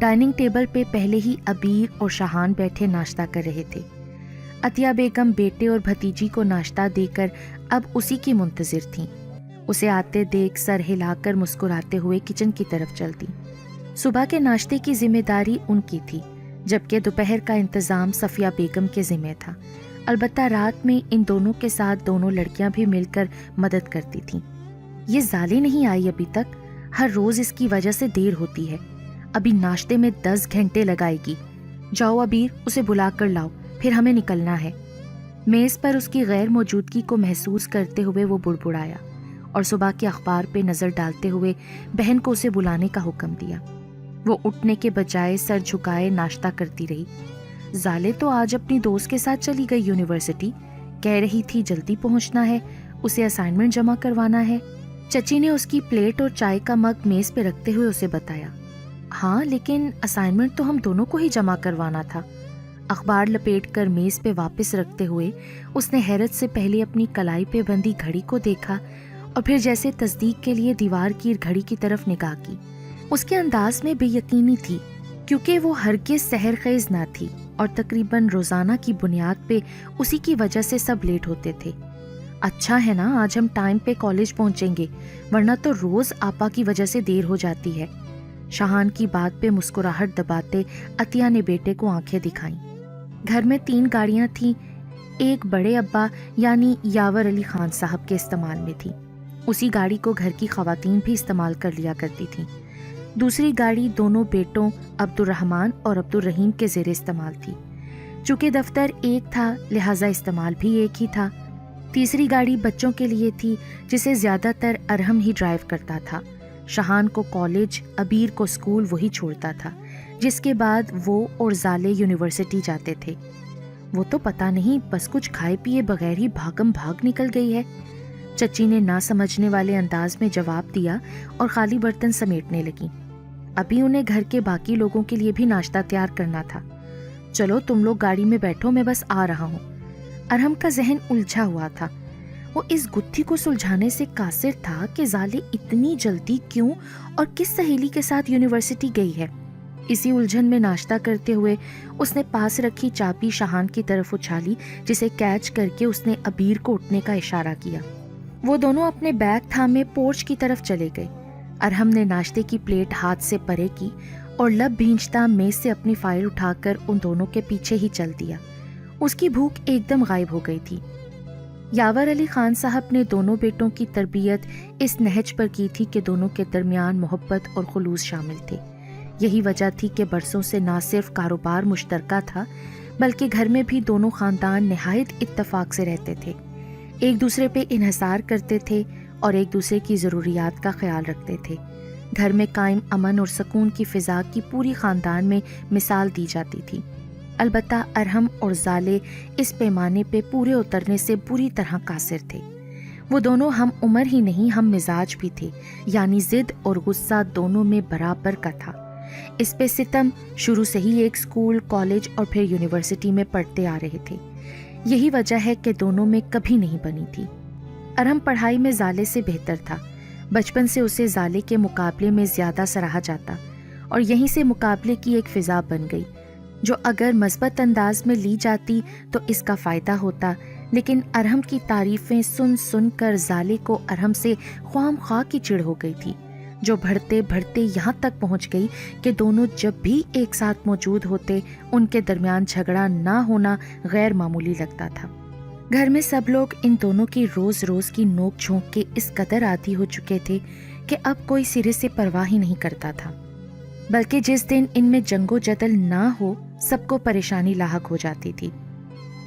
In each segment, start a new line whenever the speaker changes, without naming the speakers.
Dining table پہ پہلے ہی ابیر اور شاہان بیٹھے ناشتہ کر رہے تھے۔ عطیہ بیگم بیٹے اور بھتیجی کو ناشتہ دے کر اب اسی کی منتظر تھیں۔ اسے آتے دیکھ سر ہلا کر مسکراتے ہوئے کچن کی طرف چل دی۔ صبح کے ناشتے کی ذمہ داری ان کی تھی، جبکہ دوپہر کا انتظام صفیہ بیگم کے ذمہ تھا۔ البتہ رات میں ان دونوں کے ساتھ دونوں لڑکیاں بھی مل کر مدد کرتی تھیں۔ یہ زالے نہیں آئی ابھی تک، ہر روز اس کی وجہ سے دیر ہوتی ہے، ابھی ناشتے میں 10 گھنٹے لگائے گی۔ جاؤ ابیر، اسے بلا کر لاؤ، پھر ہمیں نکلنا ہے۔ میز پر اس کی غیر موجودگی کو محسوس کرتے ہوئے وہ بڑبڑایا اور صبح کے اخبار پہ نظر ڈالتے ہوئے بہن کو اسے بلانے کا حکم دیا۔ وہ اٹھنے کے بجائے سر جھکائے ناشتہ کرتی رہی۔ زالے تو آج اپنی دوست کے ساتھ چلی گئی یونیورسٹی، کہہ رہی تھی جلدی پہنچنا ہے، اسے اسائنمنٹ جمع کروانا ہے۔ چچی نے اس کی پلیٹ اور چائے کا مگ میز پہ رکھتے ہوئے اسے بتایا، ہاں لیکن اسائنمنٹ تو ہم دونوں کو ہی جمع کروانا تھا۔ اخبار لپیٹ کر میز پہ واپس رکھتے ہوئے اس نے حیرت سے پہلے اپنی کلائی پہ بندھی گھڑی کو دیکھا اور پھر جیسے تصدیق کے لیے دیوار کی گھڑی کی طرف نگاہ کی۔ اس کے انداز میں بے یقینی تھی، کیونکہ وہ ہرگز سحر خیز نہ تھی اور تقریباً روزانہ کی بنیاد پہ اسی کی وجہ سے سب لیٹ ہوتے تھے۔ اچھا ہے نا آج ہم ٹائم پہ کالج پہنچیں گے، ورنہ تو روز آپا کی وجہ سے دیر ہو جاتی ہے۔ شاہان کی بات پہ مسکراہٹ دباتے عطیہ نے بیٹے کو آنکھیں دکھائیں۔ گھر میں 3 گاڑیاں تھیں، ایک بڑے ابا یعنی یاور علی خان صاحب کے استعمال میں تھی، اسی گاڑی کو گھر کی خواتین بھی استعمال کر لیا کرتی تھیں۔ دوسری گاڑی دونوں بیٹوں عبد الرحمن اور عبد الرحیم کے زیر استعمال تھی، چونکہ دفتر ایک تھا لہٰذا استعمال بھی ایک ہی تھا۔ تیسری گاڑی بچوں کے لیے تھی جسے زیادہ تر ارحم ہی ڈرائیو کرتا تھا۔ شاہان کو کالج، ابیر کو اسکول وہی چھوڑتا تھا، جس کے بعد وہ اور زالے یونیورسٹی جاتے تھے۔ وہ تو پتہ نہیں بس کچھ کھائے پیے بغیر ہی بھاگم بھاگ نکل گئی ہے، چچی نے نہ سمجھنے والے انداز میں جواب دیا اور خالی برتن سمیٹنے لگی۔ ابھی انہیں گھر کے باقی لوگوں کے لیے بھی ناشتہ تیار کرنا تھا۔ چلو تم لوگ گاڑی میں بیٹھو، میں بس آ رہا ہوں۔ ارحم کا ذہن الجھا ہوا تھا، وہ اس گتھی کو سلجھانے سے قاصر تھا کہ زالے اتنی جلدی کیوں اور کس سہیلی کے ساتھ یونیورسٹی گئی ہے۔ اسی الجھن میں ناشتہ کرتے ہوئے اس نے پاس رکھی چابی شاہان کی طرف اچھالی، جسے کیچ کر کے اس نے ابیر کو اٹھنے کا اشارہ کیا۔ وہ دونوں اپنے بیگ تھامے پورچ کی طرف چلے گئے۔ ارحم نے ناشتے کی پلیٹ ہاتھ سے پرے کی اور لب بھینچتا میز سے اپنی فائل اٹھا کر ان دونوں کے پیچھے ہی چل دیا۔ اس کی بھوک ایک دم غائب ہو گئی تھی۔ یاور علی خان صاحب نے دونوں بیٹوں کی تربیت اس نہج پر کی تھی کہ دونوں کے درمیان محبت اور خلوص شامل تھے۔ یہی وجہ تھی کہ برسوں سے نہ صرف کاروبار مشترکہ تھا بلکہ گھر میں بھی دونوں خاندان نہایت اتفاق سے رہتے تھے، ایک دوسرے پہ انحصار کرتے تھے اور ایک دوسرے کی ضروریات کا خیال رکھتے تھے۔ گھر میں قائم امن اور سکون کی فضا کی پوری خاندان میں مثال دی جاتی تھی۔ البتہ ارحم اور زالے اس پیمانے پہ پورے اترنے سے بری طرح قاصر تھے۔ وہ دونوں ہم عمر ہی نہیں ہم مزاج بھی تھے، یعنی ضد اور غصہ دونوں میں برابر کا تھا۔ اس پہ ستم شروع سے ہی ایک اسکول، کالج اور پھر یونیورسٹی میں پڑھتے آ رہے تھے۔ یہی وجہ ہے کہ دونوں میں کبھی نہیں بنی تھی۔ ارحم پڑھائی میں زالے سے بہتر تھا، بچپن سے اسے زالے کے مقابلے میں زیادہ سراہا جاتا اور یہیں سے مقابلے کی ایک فضا بن گئی جو اگر مثبت انداز میں لی جاتی تو اس کا فائدہ ہوتا، لیکن ارحم کی تعریفیں سن سن کر زالے کو ارحم سے خواہ مخواہ کی چڑ ہو گئی تھی، جو بڑھتے بڑھتے یہاں تک پہنچ گئی کہ دونوں جب بھی ایک ساتھ موجود ہوتے ان کے درمیان جھگڑا نہ ہونا غیر معمولی لگتا تھا۔ گھر میں سب لوگ ان دونوں کی روز روز کی نوک جھونک کے اس قدر عادی ہو چکے تھے کہ اب کوئی سرے سے پرواہ ہی نہیں کرتا تھا، بلکہ جس دن ان میں جنگ و جدل نہ ہو سب کو پریشانی لاحق ہو جاتی تھی۔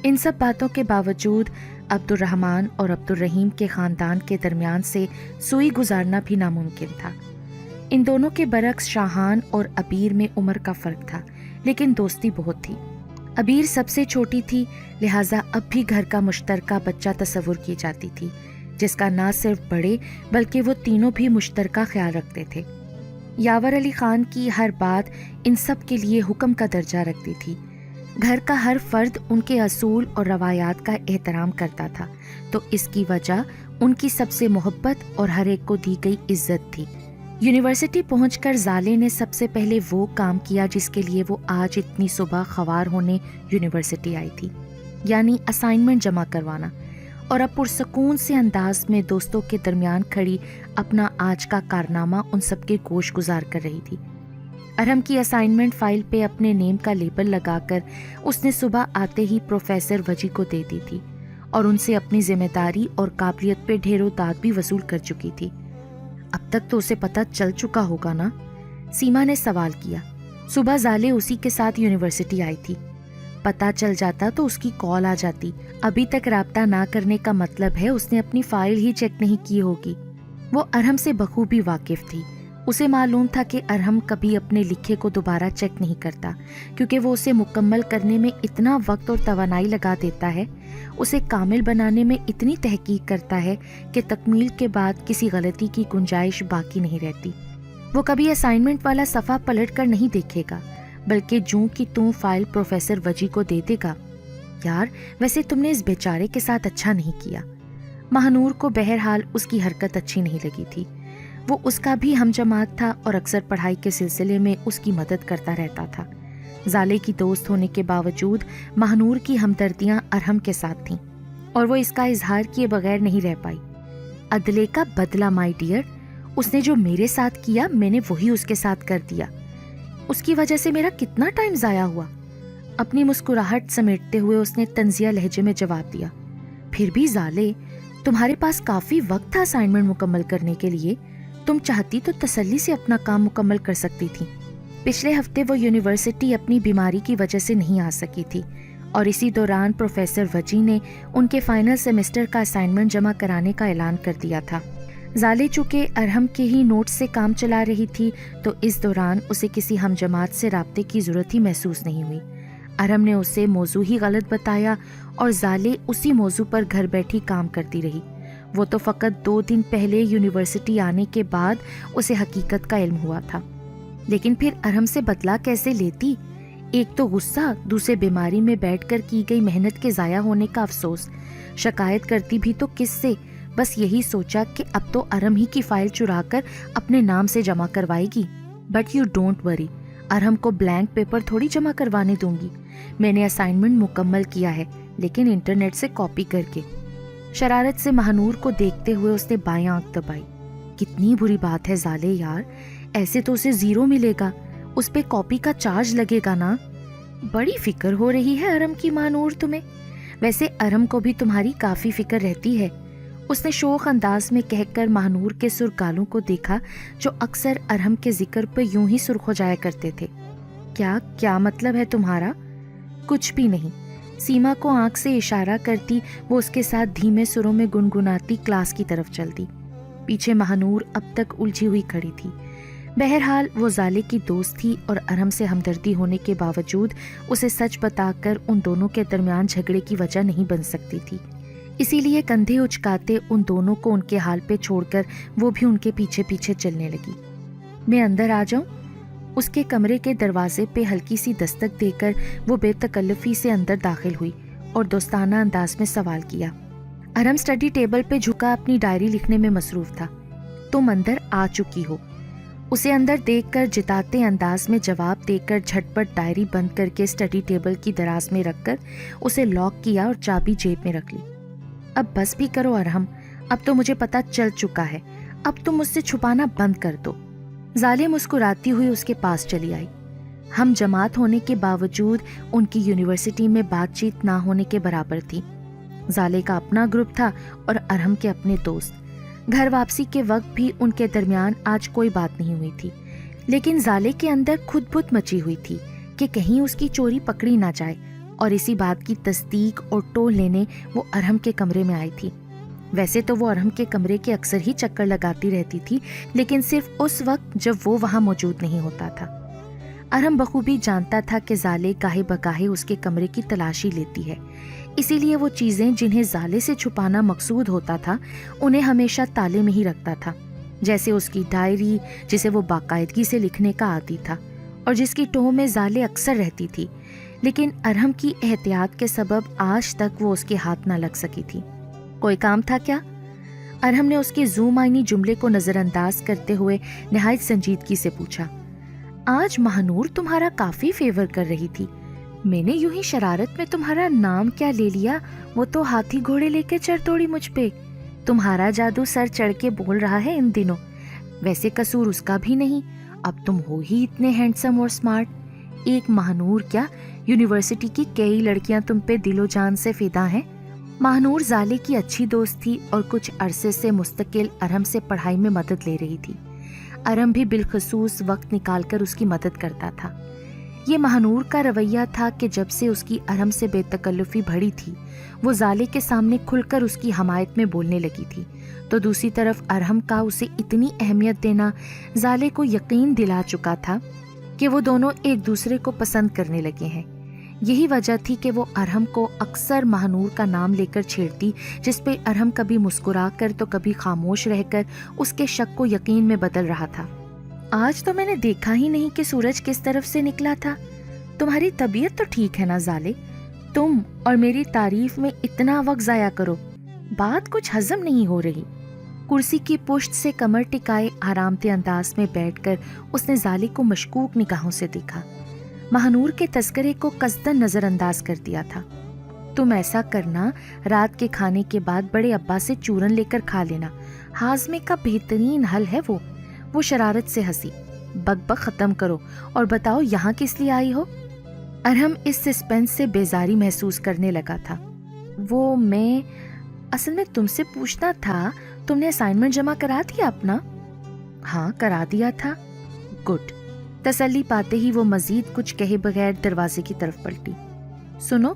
ان سب باتوں کے باوجود عبد الرحمن اور عبد الرحیم کے خاندان کے درمیان سے سوئی گزارنا بھی ناممکن تھا۔ ان دونوں کے برعکس شاہان اور ابیر میں عمر کا فرق تھا، لیکن دوستی بہت تھی۔ ابیر سب سے چھوٹی تھی، لہٰذا اب بھی گھر کا مشترکہ بچہ تصور کی جاتی تھی، جس کا نہ صرف بڑے بلکہ وہ تینوں بھی مشترکہ خیال رکھتے تھے۔ یاور علی خان کی ہر بات ان سب کے لیے حکم کا درجہ رکھتی تھی۔ گھر کا ہر فرد ان کے اصول اور روایات کا احترام کرتا تھا، تو اس کی وجہ ان کی سب سے محبت اور ہر ایک کو دی گئی عزت تھی۔ یونیورسٹی پہنچ کر زالے نے سب سے پہلے وہ کام کیا جس کے لیے وہ آج اتنی صبح خوار ہونے یونیورسٹی آئی تھی، یعنی اسائنمنٹ جمع کروانا، اور اب پرسکون سے انداز میں دوستوں کے درمیان کھڑی اپنا آج کا کارنامہ ان سب کے گوش گزار کر رہی تھی۔ ارحم کی اسائنمنٹ فائل پہ اپنے نیم کا لیبل لگا کر اس نے صبح آتے ہی پروفیسر وجی کو دے دی تھی اور ان سے اپنی ذمہ داری اور قابلیت پہ ڈھیروں داد بھی وصول کر چکی تھی۔ اب تک تو اسے پتہ چل چکا ہوگا نا؟ سیما نے سوال کیا۔ صبح زالے اسی کے ساتھ یونیورسٹی آئی تھی۔ پتہ چل جاتا تو اس کی کال آ جاتی۔ ابھی تک رابطہ نہ کرنے کا مطلب ہے اس نے اپنی فائل ہی چیک نہیں کی ہوگی۔ وہ ارحم سے بخوبی واقف تھی۔ اسے معلوم تھا کہ ارحم کبھی اپنے لکھے کو دوبارہ چیک نہیں کرتا، کیونکہ وہ اسے مکمل کرنے میں اتنا وقت اور توانائی لگا دیتا ہے، اسے کامل بنانے میں اتنی تحقیق کرتا ہے کہ تکمیل کے بعد کسی غلطی کی گنجائش باقی نہیں رہتی۔ وہ کبھی اسائنمنٹ والا صفحہ پلٹ کر نہیں دیکھے گا، بلکہ جوں کی توں فائل پروفیسر وجی کو دے دے گا۔ یار، ویسے تم نے اس بیچارے کے ساتھ اچھا نہیں کیا۔ مہنور کو بہرحال اس کی حرکت اچھی نہیں لگی تھی۔ وہ اس کا بھی ہم جماعت تھا اور اکثر پڑھائی کے سلسلے میں اس کی مدد کرتا رہتا تھا۔ زالے کی دوست ہونے کے باوجود مہنور کی ہمدردیاں ارحم کے ساتھ تھیں اور وہ اس کا اظہار کیے بغیر نہیں رہ پائی۔ عدلے کا بدلہ مائی ڈیئر، اس نے جو میرے ساتھ کیا میں نے وہی اس کے ساتھ کر دیا۔ اس کی وجہ سے میرا کتنا ٹائم ضائع ہوا۔ اپنی مسکراہٹ سمیٹتے ہوئے اس نے طنزیہ لہجے میں جواب دیا۔ پھر بھی زالے، تمہارے پاس کافی وقت تھا اسائنمنٹ مکمل کرنے کے لیے، تم چاہتی تو تسلی سے اپنا کام مکمل کر سکتی تھی۔ پچھلے ہفتے وہ یونیورسٹی اپنی بیماری کی وجہ سے نہیں آ سکی تھی اور اسی دوران پروفیسر وجی نے ان کے فائنل سیمسٹر کا اسائنمنٹ جمع کرانے کا اعلان کر دیا تھا۔ زالے چونکہ ارحم کے ہی نوٹ سے کام چلا رہی تھی تو اس دوران اسے کسی ہم جماعت سے رابطے کی ضرورت ہی محسوس نہیں ہوئی۔ ارحم نے اسے موضوع ہی غلط بتایا اور زالے اسی موضوع پر گھر بیٹھی کام کرتی رہی۔ وہ تو فقط 2 دن پہلے یونیورسٹی آنے کے بعد اسے حقیقت کا علم ہوا تھا، لیکن پھر ارحم سے بدلہ کیسے لیتی؟ ایک تو غصہ، دوسرے بیماری میں بیٹھ کر کی گئی محنت کے ضائع ہونے کا افسوس۔ شکایت کرتی بھی تو کس سے؟ بس یہی سوچا کہ اب تو ارحم ہی کی فائل چرا کر اپنے نام سے جمع کروائے گی۔ بٹ یو ڈونٹ وری، ارحم کو بلینک پیپر تھوڑی جمع کروانے دوں گی۔ میں نے اسائنمنٹ مکمل کیا ہے، لیکن انٹرنیٹ سے کاپی کر کے۔ شرارت سے مہنور کو دیکھتے ہوئے اس نے بائیں آنکھ دبائی۔ کتنی بری بات ہے زالے یار، ایسے تو اسے 0 ملے گا، اس پہ کاپی کا چارج لگے گا نا۔ بڑی فکر ہو رہی ہے ارحم کی مہنور تمہیں۔ ویسے ارحم کو بھی تمہاری کافی فکر رہتی ہے، اس نے شوخ انداز میں کہہ کر مہنور کے سرخ گالوں کو دیکھا جو اکثر ارحم کے ذکر پہ یوں ہی سرخ ہو جایا کرتے تھے۔ کیا مطلب ہے تمہارا؟ کچھ بھی نہیں۔ سیما کو آنکھ سے اشارہ کرتی وہ اس کے ساتھ دھیمے سروں میں گنگناتی کلاس کی طرف چلتی۔ پیچھے مہنور اب تک الجھی ہوئی کھڑی تھی۔ بہرحال وہ زالے کی دوست تھی اور ارحم سے ہمدردی ہونے کے باوجود اسے سچ بتا کر ان دونوں کے درمیان جھگڑے کی وجہ نہیں بن سکتی تھی، اسی لیے کندھے اچکاتے ان دونوں کو ان کے حال پہ چھوڑ کر وہ بھی ان کے پیچھے پیچھے چلنے لگی۔ میں اندر آ جاؤں؟ اس کے کمرے کے دروازے پہ ہلکی سی دستک دے کر وہ بے تکلفی سے اندر داخل ہوئی اور دوستانہ انداز میں سوال کیا۔ ارحم اسٹڈی ٹیبل پہ جھکا اپنی ڈائری لکھنے میں مصروف تھا۔ تم اندر آ چکی ہو؟ اسے اندر دیکھ کر جتاتے انداز میں جواب دے کر جھٹ پٹ ڈائری بند کر کے اسٹڈی ٹیبل کی دراز میں رکھ کر اسے لاک کیا اور چابی جیب میں رکھ لی۔ اب بس بھی کرو ارحم، اب تو مجھے پتا چل چکا ہے، اب تم مجھ سے چھپانا بند کر دو۔ زالے مسکراتی ہوئی اس کے پاس چلی آئی۔ ہم جماعت ہونے کے باوجود ان کی یونیورسٹی میں بات چیت نہ ہونے کے برابر تھی۔ زالے کا اپنا گروپ تھا اور ارحم کے اپنے دوست۔ گھر واپسی کے وقت بھی ان کے درمیان آج کوئی بات نہیں ہوئی تھی، لیکن زالے کے اندر خود بت مچی ہوئی تھی کہ کہیں اس کی چوری پکڑی نہ جائے، اور اسی بات کی تصدیق اور ٹول لینے وہ ارحم کے کمرے میں آئی تھی۔ ویسے تو وہ ارحم کے کمرے کے اکثر ہی چکر لگاتی رہتی تھی، لیکن صرف اس وقت جب وہ وہاں موجود نہیں ہوتا تھا۔ ارحم بخوبی جانتا تھا کہ زالے گاہے بگاہے اس کے کمرے کی تلاشی لیتی ہے، اسی لیے وہ چیزیں جنہیں زالے سے چھپانا مقصود ہوتا تھا انہیں ہمیشہ تالے میں ہی رکھتا تھا، جیسے اس کی ڈائری جسے وہ باقاعدگی سے لکھنے کا عادی تھا اور جس کی ٹوہ میں زالے اکثر رہتی تھی، لیکن ارحم کی احتیاط کے سبب آج تک وہ اس کے ہاتھ نہ لگ سکی تھی۔ کوئی کام تھا کیا؟ ارہم نے اس کے زوم آئینی جملے کو نظر انداز کرتے ہوئے نہایت سنجیدگی سے پوچھا، آج مہنور تمہارا کافی فیور کر رہی تھی، میں نے یوں ہی شرارت میں تمہارا نام کیا لے لیا، وہ تو ہاتھی گھوڑے لے کے چڑھ توڑی مجھ پہ۔ تمہارا جادو سر چڑھ کے بول رہا ہے ان دنوں، ویسے قصور اس کا بھی نہیں، اب تم ہو ہی اتنے ہینڈسم اور سمارٹ، ایک مہنور کیا یونیورسٹی کی کئی لڑکیاں تم پہ دل و جان سے فدا ہیں۔ مہنور زالے کی اچھی دوست تھی اور کچھ عرصے سے مستقل ارہم سے پڑھائی میں مدد لے رہی تھی۔ ارہم بھی بالخصوص وقت نکال کر اس کی مدد کرتا تھا۔ یہ مہنور کا رویہ تھا کہ جب سے اس کی ارہم سے بے تکلفی بڑھی تھی، وہ زالے کے سامنے کھل کر اس کی حمایت میں بولنے لگی تھی، تو دوسری طرف ارہم کا اسے اتنی اہمیت دینا زالے کو یقین دلا چکا تھا کہ وہ دونوں ایک دوسرے کو پسند کرنے لگے ہیں۔ یہی وجہ تھی کہ وہ ارہم کو اکثر مہنور کا نام لے کر چھیڑتی، جس پہ ارہم کبھی مسکرا کر تو کبھی خاموش رہ کر اس کے شک کو یقین میں بدل رہا تھا۔ آج تو میں نے دیکھا ہی نہیں کہ سورج کس طرف سے نکلا تھا۔ تمہاری طبیعت تو ٹھیک ہے نا زالے؟ تم اور میری تعریف میں اتنا وقت ضائع کرو، بات کچھ ہضم نہیں ہو رہی۔ کرسی کی پشت سے کمر ٹکائے آرامدہ انداز میں بیٹھ کر اس نے زالے کو مشکوک نگاہوں سے دیکھا۔ مہنور کے تذکرے کو قصداً نظر انداز کر دیا تھا۔ تم ایسا کرنا، رات کے کھانے کے بعد بڑے ابا سے چورن لے کر کھا لینا، ہاضمے کا بہترین حل ہے وہ شرارت سے ہنسی۔ بک بک ختم کرو اور بتاؤ یہاں کس لیے آئی ہو؟ ارہم اس سسپینس سے بیزاری محسوس کرنے لگا تھا۔ وہ میں اصل میں تم سے پوچھنا تھا، تم نے اسائنمنٹ جمع کرا دیا اپنا؟ ہاں کرا دیا تھا۔ گڈ۔ تسلی پاتے ہی وہ مزید کچھ کہے بغیر دروازے کی طرف پلٹی۔ سنو،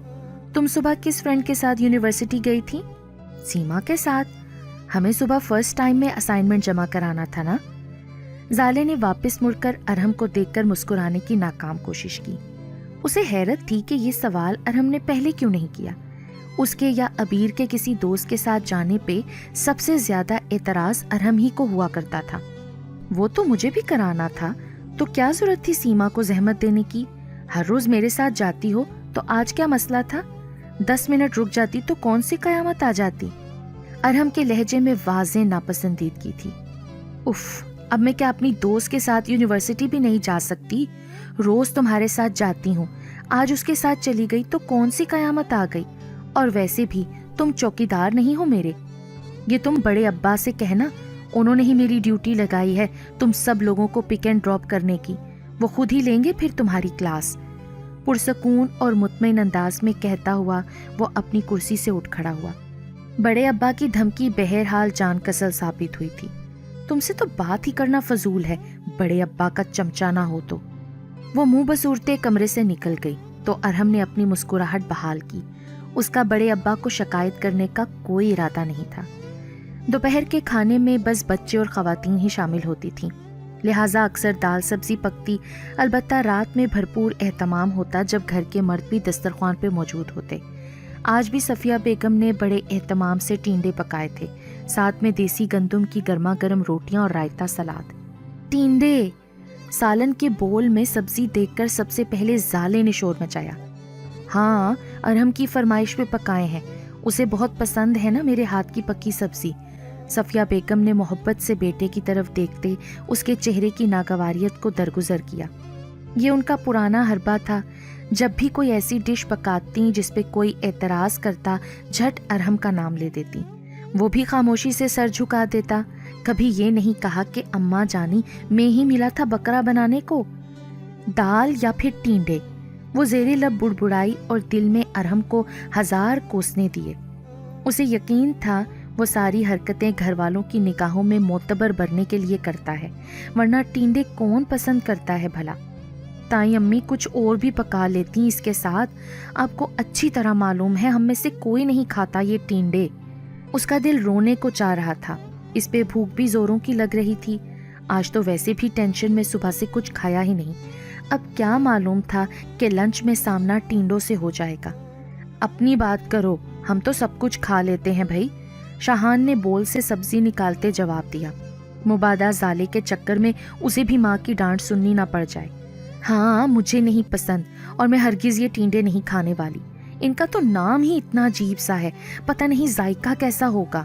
تم صبح کس فرینڈ کے ساتھ یونیورسٹی گئی تھی؟ سیما کے ساتھ۔ ہمیں صبح فرسٹ ٹائم میں اسائنمنٹ جمع کرانا تھا نا؟ زالے نے واپس مڑ کر ارہم کو دیکھ کر مسکرانے کی ناکام کوشش کی۔ اسے حیرت تھی کہ یہ سوال ارہم نے پہلے کیوں نہیں کیا۔ اس کے یا ابیر کے کسی دوست کے ساتھ جانے پہ سب سے زیادہ اعتراض ارہم ہی کو ہوا کرتا تھا۔ وہ تو مجھے بھی کرانا تھا، تو کیا ضرورت تھی سیما کو زحمت دینے کی؟ ہر روز میرے ساتھ جاتی ہو تو آج کیا مسئلہ تھا؟ 10 منٹ رک جاتی تو کون سی قیامت آ جاتی؟ ارہم کے لہجے میں واضح ناپسندیدگی تھی۔ اف، اب میں کیا اپنی دوست کے ساتھ یونیورسٹی بھی نہیں جا سکتی؟ روز تمہارے ساتھ جاتی ہوں، آج اس کے ساتھ چلی گئی تو کون سی قیامت آ گئی؟ اور ویسے بھی تم چوکیدار نہیں ہو میرے، یہ تم بڑے ابا سے کہنا، انہوں نے ہی میری ڈیوٹی لگائی ہے تم سب لوگوں کو پک اینڈ ڈراپ کرنے کی، وہ خود ہی لیں گے پھر تمہاری کلاس۔ پرسکون اور مطمئن انداز میں کہتا ہوا وہ اپنی کرسی سے اٹھ کھڑا ہوا۔ بڑے ابا کی دھمکی بہرحال جان کسل ثابت ہوئی تھی۔ تم سے تو بات ہی کرنا فضول ہے، بڑے ابا کا چمچہ نہ ہو تو۔ وہ منہ بسورتے کمرے سے نکل گئی تو ارہم نے اپنی مسکراہٹ بحال کی۔ اس کا بڑے ابا کو شکایت کرنے کا کوئی ارادہ نہیں تھا۔ دوپہر کے کھانے میں بس بچے اور خواتین ہی شامل ہوتی تھیں، لہٰذا اکثر دال سبزی پکتی، البتہ رات میں بھرپور اہتمام ہوتا جب گھر کے مرد بھی دسترخوان پہ موجود ہوتے۔ آج بھی صفیہ بیگم نے بڑے اہتمام سے ٹینڈے پکائے تھے، ساتھ میں دیسی گندم کی گرما گرم روٹیاں اور رائتا سلاد۔ ٹینڈے! سالن کے بول میں سبزی دیکھ کر سب سے پہلے زالے نے شور مچایا۔ ہاں، ارہم کی فرمائش پہ پکائے ہیں، اسے بہت پسند ہے نا میرے ہاتھ کی پکی سبزی۔ صفیہ بیگم نے محبت سے بیٹے کی طرف دیکھتے اس کے چہرے کی ناگواریت کو درگزر کیا۔ یہ ان کا پرانا حربہ تھا، جب بھی کوئی ایسی ڈش پکاتی جس پہ کوئی اعتراض کرتا جھٹ ارہم کا نام لے دیتی، وہ بھی خاموشی سے سر جھکا دیتا۔ کبھی یہ نہیں کہا کہ اماں جانی میں ہی ملا تھا بکرا بنانے کو، دال یا پھر ٹینڈے۔ وہ زیر لب بڑبڑائی اور دل میں ارہم کو 1000 کوسنے دیے۔ اسے یقین تھا وہ ساری حرکتیں گھر والوں کی نگاہوں میں معتبر بننے کے لیے کرتا ہے، ورنہ ٹینڈے کون پسند کرتا ہے بھلا؟ تائیں امی کچھ اور بھی پکا لیتی اس کے ساتھ، آپ کو اچھی طرح معلوم ہے ہم میں سے کوئی نہیں کھاتا یہ ٹینڈے۔ اس کا دل رونے کو چاہ رہا تھا، اس پہ بھوک بھی زوروں کی لگ رہی تھی۔ آج تو ویسے بھی ٹینشن میں صبح سے کچھ کھایا ہی نہیں، اب کیا معلوم تھا کہ لنچ میں سامنا ٹینڈوں سے ہو جائے گا۔ اپنی بات کرو، ہم تو سب کچھ کھا لیتے ہیں بھائی، شاہان نے بول سے سبزی نکالتے جواب دیا، مبادا زالے کے چکر میں اسے بھی ماں کی ڈانٹ سننی نہ پڑ جائے۔ ہاں مجھے نہیں پسند، اور میں ہرگز یہ ٹینڈے نہیں کھانے والی، ان کا تو نام ہی اتنا عجیب سا ہے، پتہ نہیں ذائقہ کیسا ہوگا۔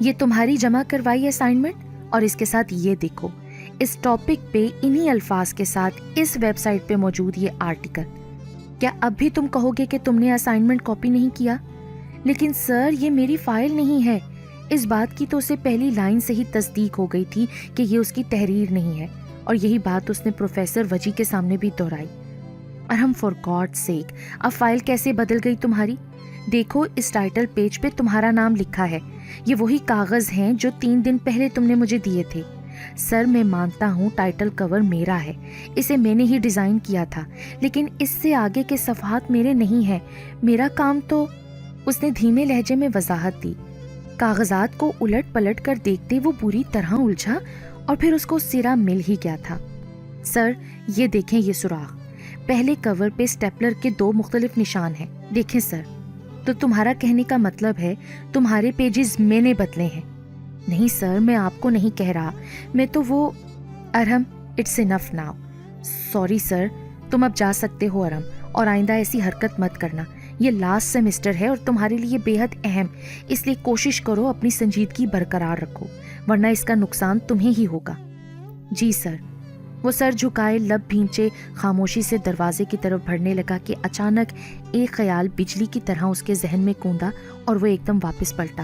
یہ تمہاری جمع کروائی اسائنمنٹ اور اس کے ساتھ یہ دیکھو، اس ٹاپک پہ انہی الفاظ کے ساتھ اس ویب سائٹ پہ موجود یہ آرٹیکل۔ کیا اب بھی تم کہو گے کہ تم نے اسائنمنٹ کاپی نہیں کیا؟ لیکن سر یہ میری فائل نہیں ہے۔ اس بات کی تو اسے پہلی لائن سے ہی تصدیق ہو گئی تھی کہ یہ اس کی تحریر نہیں ہے، اور یہی بات اس نے پروفیسر وجی کے سامنے بھی دہرائی۔ ارحم فار گاڈ سیک، اب فائل کیسے بدل گئی تمہاری؟ دیکھو اس ٹائٹل پیج پہ تمہارا نام لکھا ہے، یہ وہی کاغذ ہیں جو 3 دن پہلے تم نے مجھے دیے تھے۔ سر میں مانتا ہوں ٹائٹل کور میرا ہے، اسے میں نے ہی ڈیزائن کیا تھا، لیکن اس سے آگے کے صفحات میرے نہیں ہیں، میرا کام تو… اس نے دھیمے لہجے میں وضاحت دی۔ کاغذات کو الٹ پلٹ کر دیکھتے وہ بری طرح الجھا اور پھر اس کو سرا مل ہی گیا تھا۔ سر یہ دیکھیں یہ سراخ، پہلے کور پہ سٹیپلر کے 2 مختلف نشان ہیں، دیکھیں سر۔ تو تمہارا کہنے کا مطلب ہے تمہارے پیجز میں نے بدلے ہیں؟ نہیں سر، میں آپ کو نہیں کہہ رہا، میں تو وہ… Arham it's enough now. Sorry sir, تم اب جا سکتے ہو ارحم، اور آئندہ ایسی حرکت مت کرنا۔ یہ لاسٹ سیمسٹر ہے اور تمہارے لیے بے حد اہم، اس لیے کوشش کرو اپنی سنجیدگی برقرار رکھو، ورنہ اس کا نقصان تمہیں ہی ہوگا۔ جی سر۔ وہ سر جھکائے، لب بھینچے، خاموشی سے دروازے کی طرف بڑھنے لگا کہ اچانک ایک خیال بجلی کی طرح اس کے ذہن میں کوندا اور وہ ایک دم واپس پلٹا۔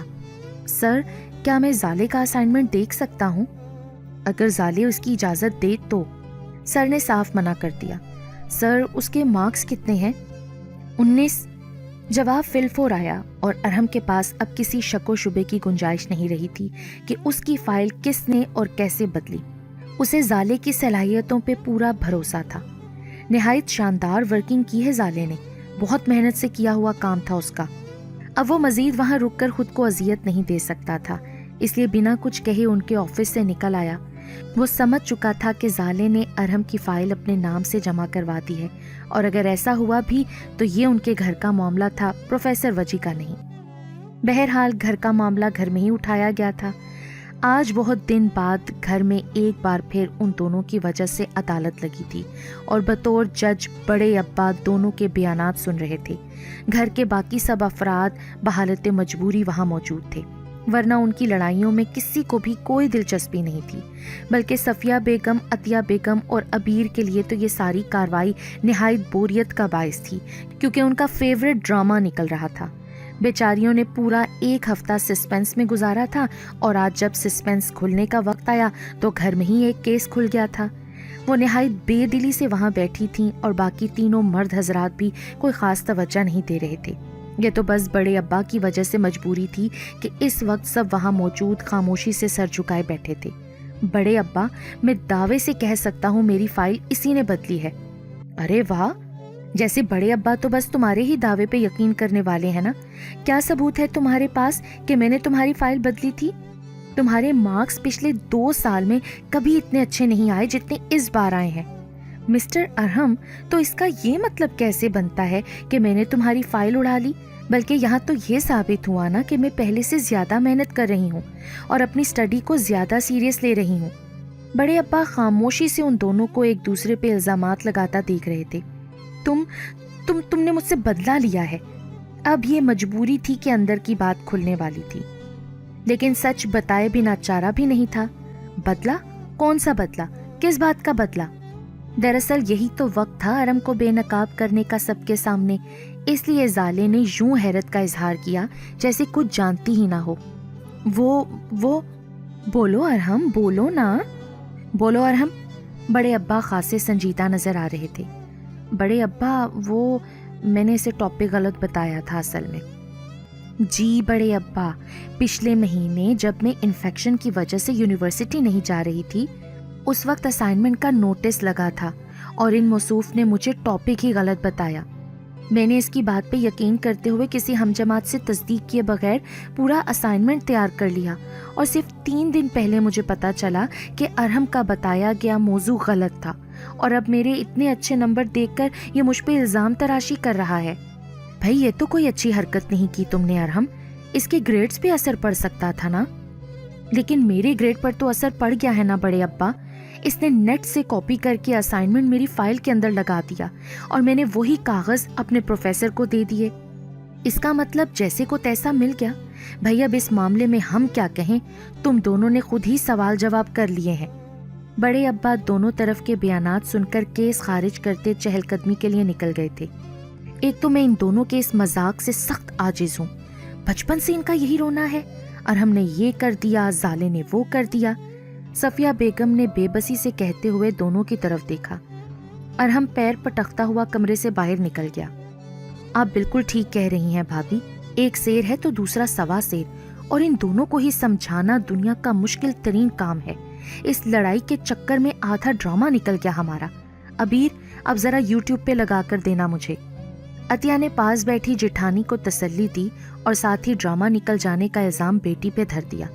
سر کیا میں زالے کا اسائنمنٹ دیکھ سکتا ہوں؟ اگر زالے اس کی اجازت دے تو۔ سر نے صاف منع کر دیا۔ سر اس کے مارکس کتنے ہیں؟ 19۔ جواب فل فور آیا اور ارحم کے پاس اب کسی شک و شبے کی گنجائش نہیں رہی تھی کہ اس کی فائل کس نے اور کیسے بدلی۔ اسے زالے کی صلاحیتوں پہ پورا بھروسہ تھا۔ نہایت شاندار ورکنگ کی ہے زالے نے، بہت محنت سے کیا ہوا کام تھا اس کا۔ اب وہ مزید وہاں رک کر خود کو اذیت نہیں دے سکتا تھا، اس لیے بنا کچھ کہے ان کے آفس سے نکل آیا۔ وہ سمجھ چکا تھا کہ زالے نے ارحم کی فائل اپنے نام سے جمع کروا دی ہے، اور اگر ایسا ہوا بھی تو یہ ان کے گھر کا معاملہ تھا، پروفیسر وجی کا نہیں۔ بہرحال گھر کا معاملہ گھر میں ہی اٹھایا گیا تھا۔ آج بہت دن بعد گھر میں ایک بار پھر ان دونوں کی وجہ سے عدالت لگی تھی، اور بطور جج بڑے ابا دونوں کے بیانات سن رہے تھے۔ گھر کے باقی سب افراد بحالت مجبوری وہاں موجود تھے، ورنہ ان کی لڑائیوں میں کسی کو بھی کوئی دلچسپی نہیں تھی، بلکہ صفیہ بیگم، عطیہ بیگم اور عبیر کے لیے تو یہ ساری کاروائی نہایت بوریت کا باعث تھی، کیونکہ ان کا فیورٹ ڈرامہ نکل رہا تھا۔ بیچاریوں نے پورا 1 ہفتہ سسپینس میں گزارا تھا، اور آج جب سسپینس کھلنے کا وقت آیا تو گھر میں ہی ایک کیس کھل گیا تھا۔ وہ نہایت بے دلی سے وہاں بیٹھی تھیں، اور باقی تینوں مرد حضرات بھی کوئی خاص توجہ نہیں دے رہے تھے۔ یہ تو بس بڑے ابا کی وجہ سے مجبوری تھی کہ اس وقت سب وہاں موجود خاموشی سے سر جھکائے بیٹھے تھے۔ بڑے ابا، میں دعوے سے کہہ سکتا ہوں میری فائل اسی نے بدلی ہے۔ ارے واہ، جیسے بڑے ابا تو بس تمہارے ہی دعوے پہ یقین کرنے والے ہیں نا۔ کیا ثبوت ہے تمہارے پاس کہ میں نے تمہاری فائل بدلی تھی؟ تمہارے مارکس پچھلے 2 سال میں کبھی اتنے اچھے نہیں آئے جتنے اس بار آئے ہیں۔ مسٹر ارحم، تو اس کا یہ مطلب کیسے بنتا ہے کہ میں نے تمہاری فائل اڑا لی؟ بلکہ یہاں تو یہ ثابت ہوا نا کہ میں پہلے سے زیادہ محنت کر رہی ہوں اور اپنی سٹڈی کو زیادہ سیریس لے رہی ہوں۔ بڑے ابا خاموشی سے ان دونوں کو ایک دوسرے پہ الزامات لگاتا دیکھ رہے تھے۔ تم نے مجھ سے بدلہ لیا ہے۔ اب یہ مجبوری تھی کہ اندر کی بات کھلنے والی تھی، لیکن سچ بتائے بنا چارہ بھی نہیں تھا۔ بدلہ؟ کون سا بدلہ؟ کس بات کا بدلہ؟ دراصل یہی تو وقت تھا ارحم کو بے نقاب کرنے کا سب کے سامنے، اس لیے زالے نے یوں حیرت کا اظہار کیا جیسے کچھ جانتی ہی نہ ہو۔ وہ بولو ارحم، بولو نا، بولو ارحم۔ بڑے ابا خاصے سنجیدہ نظر آ رہے تھے۔ بڑے ابا، وہ میں نے اسے ٹاپک غلط بتایا تھا اصل میں۔ جی بڑے ابا، پچھلے مہینے جب میں انفیکشن کی وجہ سے یونیورسٹی نہیں جا رہی تھی، اس وقت اسائنمنٹ کا نوٹس لگا تھا اور ان موصوف نے مجھے ٹاپک ہی غلط بتایا۔ میں نے اس کی بات پہ یقین کرتے ہوئے کسی ہم جماعت سے تصدیق کیے بغیر پورا اسائنمنٹ تیار کر لیا، اور صرف 3 دن پہلے مجھے پتا چلا کہ ارحم کا بتایا گیا موضوع غلط تھا، اور اب میرے اتنے اچھے نمبر دیکھ کر یہ مجھ پہ الزام تراشی کر رہا ہے۔ بھائی یہ تو کوئی اچھی حرکت نہیں کی تم نے ارحم، اس کے گریڈز پہ اثر پڑ سکتا تھا نا۔ لیکن میرے گریڈ پر تو اثر پڑ گیا ہے نا بڑے ابا، اس نے نیٹ سے کاپی کر کے اسائنمنٹ میری فائل کے اندر لگا دیا، اور میں نے وہی کاغذ اپنے پروفیسر کو دے دیے۔ اس کا مطلب جیسے کو تیسا مل گیا، بھائی اب اس معاملے میں ہم کیا کہیں، تم دونوں نے خود ہی سوال جواب کر لیے ہیں۔ بڑے ابا دونوں طرف کے بیانات سن کر کیس خارج کرتے چہل قدمی کے لیے نکل گئے تھے۔ ایک تو میں ان دونوں کے اس مذاق سے سخت عاجز ہوں، بچپن سے ان کا یہی رونا ہے، اور ہم نے یہ کر دیا، زالے نے وہ کر دیا۔ صفیہ بیگم نے بے بسی سے کہتے ہوئے دونوں کی طرف دیکھا۔ ارحم پیر پٹکتا ہوا کمرے سے باہر نکل گیا۔ آپ بالکل ٹھیک کہہ رہی ہیں بھابھی، ایک سیر ہے تو دوسرا سوا سیر، اور ان دونوں کو ہی سمجھانا دنیا کا مشکل ترین کام ہے۔ اس لڑائی کے چکر میں آدھا ڈرامہ نکل گیا ہمارا۔ ابیر اب ذرا یوٹیوب پہ لگا کر دینا مجھے۔ عطیہ نے پاس بیٹھی جٹھانی کو تسلی دی اور ساتھ ہی ڈرامہ نکل جانے کا الزام بیٹی پہ دھر دیا۔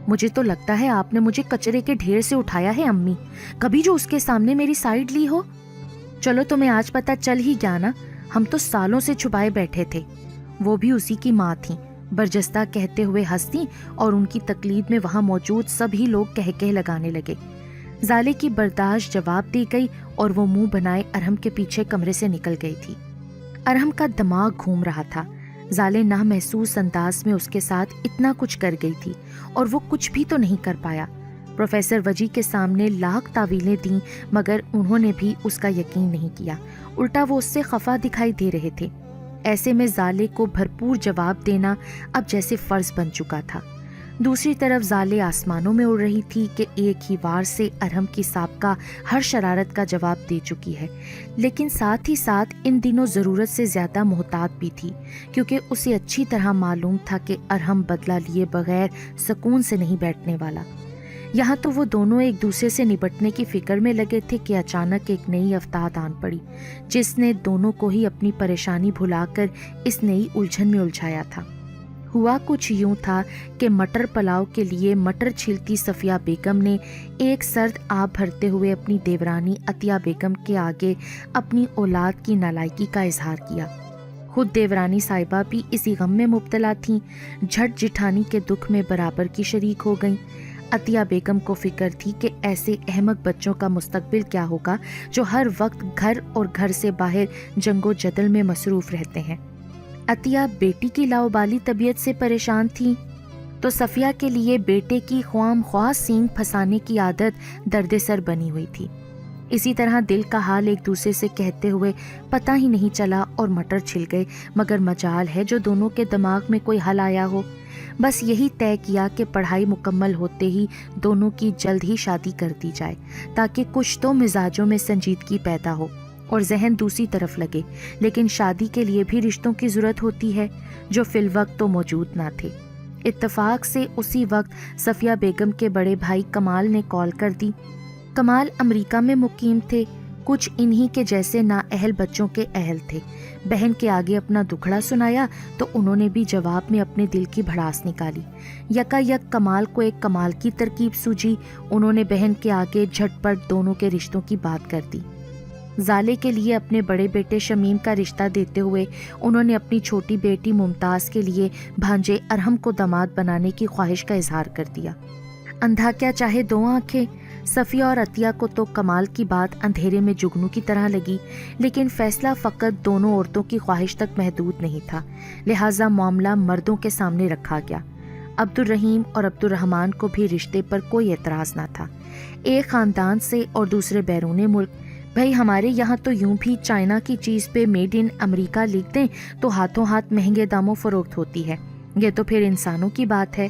مجھے تو لگتا ہے آپ نے مجھے کچرے کے ڈھیر سے اٹھایا ہے امی، کبھی جو اس کے سامنے میری سائیڈ لی ہو۔ چلو تمہیں آج پتہ چل ہی گیا نا، ہم تو سالوں سے چھپائے بیٹھے تھے۔ وہ بھی اسی کی ماں تھیں، برجستہ کہتے ہوئے ہنستی اور ان کی تقلید میں وہاں موجود سبھی لوگ کہہ لگانے لگے۔ زالے کی برداشت جواب دی گئی اور وہ منہ بنائے ارحم کے پیچھے کمرے سے نکل گئی تھی۔ ارحم کا دماغ گھوم رہا تھا، زالے نامحسوس انداز میں اس کے ساتھ اتنا کچھ کر گئی تھی اور وہ کچھ بھی تو نہیں کر پایا۔ پروفیسر وجی کے سامنے لاکھ تعویلیں دیں مگر انہوں نے بھی اس کا یقین نہیں کیا، الٹا وہ اس سے خفا دکھائی دے رہے تھے۔ ایسے میں زالے کو بھرپور جواب دینا اب جیسے فرض بن چکا تھا۔ دوسری طرف زالے آسمانوں میں اڑ رہی تھی کہ ایک ہی وار سے ارحم کی سابقہ ہر شرارت کا جواب دے چکی ہے، لیکن ساتھ ہی ساتھ ان دنوں ضرورت سے زیادہ محتاط بھی تھی، کیونکہ اسے اچھی طرح معلوم تھا کہ ارحم بدلہ لیے بغیر سکون سے نہیں بیٹھنے والا۔ یہاں تو وہ دونوں ایک دوسرے سے نپٹنے کی فکر میں لگے تھے کہ اچانک ایک نئی افتاد آن پڑی، جس نے دونوں کو ہی اپنی پریشانی بھلا کر اس نئی الجھن میں الجھایا تھا۔ ہوا کچھ یوں تھا کہ مٹر پلاؤ کے لیے مٹر چھلتی صفیہ بیگم نے ایک سرد آب بھرتے ہوئے اپنی دیورانی عطیہ بیگم کے آگے اپنی اولاد کی نالائکی کا اظہار کیا۔ خود دیورانی صاحبہ بھی اسی غم میں مبتلا تھیں، جھٹ جٹھانی کے دکھ میں برابر کی شریک ہو گئیں۔ عطیہ بیگم کو فکر تھی کہ ایسے احمق بچوں کا مستقبل کیا ہوگا جو ہر وقت گھر اور گھر سے باہر جنگ و جدل میں مصروف رہتے ہیں۔ عطیہ بیٹی کی لاؤبالی طبیعت سے پریشان تھی تو صفیہ کے لیے بیٹے کی خوام خواہ سینگ پھنسانے کی عادت درد سر بنی ہوئی تھی۔ اسی طرح دل کا حال ایک دوسرے سے کہتے ہوئے پتہ ہی نہیں چلا اور مٹر چھل گئے، مگر مجال ہے جو دونوں کے دماغ میں کوئی حل آیا ہو۔ بس یہی طے کیا کہ پڑھائی مکمل ہوتے ہی دونوں کی جلد ہی شادی کر دی جائے، تاکہ کچھ تو مزاجوں میں سنجیدگی پیدا ہو اور ذہن دوسری طرف لگے۔ لیکن شادی کے لیے بھی رشتوں کی ضرورت ہوتی ہے جو فی الوقت تو موجود نہ تھے۔ اتفاق سے اسی وقت صفیہ بیگم کے بڑے بھائی کمال نے کال کر دی۔ کمال امریکہ میں مقیم تھے، کچھ انہی کے جیسے نااہل بچوں کے اہل تھے۔ بہن کے آگے اپنا دکھڑا سنایا تو انہوں نے بھی جواب میں اپنے دل کی بھڑاس نکالی۔ یکا یک کمال کو ایک کمال کی ترکیب سوجی، انہوں نے بہن کے آگے جھٹ پٹ دونوں کے رشتوں کی بات کر دی۔ زالے کے لیے اپنے بڑے بیٹے شمیم کا رشتہ دیتے ہوئے انہوں نے اپنی چھوٹی بیٹی ممتاز کے لیے بھانجے ارحم کو داماد بنانے کی خواہش کا اظہار کر دیا۔ اندھا کیا چاہے دو آنکھیں، صفیہ اور عطیہ کو تو کمال کی بات اندھیرے میں جگنو کی طرح لگی، لیکن فیصلہ فقط دونوں عورتوں کی خواہش تک محدود نہیں تھا، لہٰذا معاملہ مردوں کے سامنے رکھا گیا۔ عبد الرحیم اور عبد الرحمان کو بھی رشتے پر کوئی اعتراض نہ تھا، ایک خاندان سے اور دوسرے بیرون ملک۔ بھائی ہمارے یہاں تو یوں بھی چائنا کی چیز پہ میڈ ان امریکہ لکھ دیں تو ہاتھوں ہاتھ مہنگے داموں فروخت ہوتی ہے، یہ تو پھر انسانوں کی بات ہے۔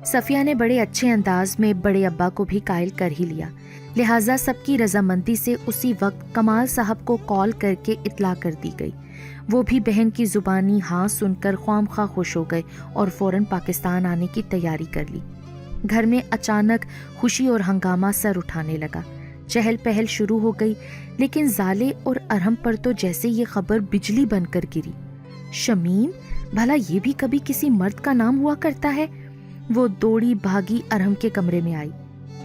صفیہ نے بڑے اچھے انداز میں بڑے ابا کو بھی قائل کر ہی لیا، لہٰذا سب کی رضامندی سے اسی وقت کمال صاحب کو کال کر کے اطلاع کر دی گئی۔ وہ بھی بہن کی زبانی ہاں سن کر خواہ خواہ خوش ہو گئے اور فوراً پاکستان آنے کی تیاری کر لی۔ گھر میں اچانک خوشی اور ہنگامہ سر اٹھانے لگا، چہل پہل شروع ہو گئی، لیکن زالے اور ارحم پر تو جیسے یہ خبر بجلی بن کر گری۔ شمیم، بھلا یہ بھی کبھی کسی مرد کا نام ہوا کرتا ہے؟ وہ دوڑی بھاگی ارحم کے کمرے میں آئی۔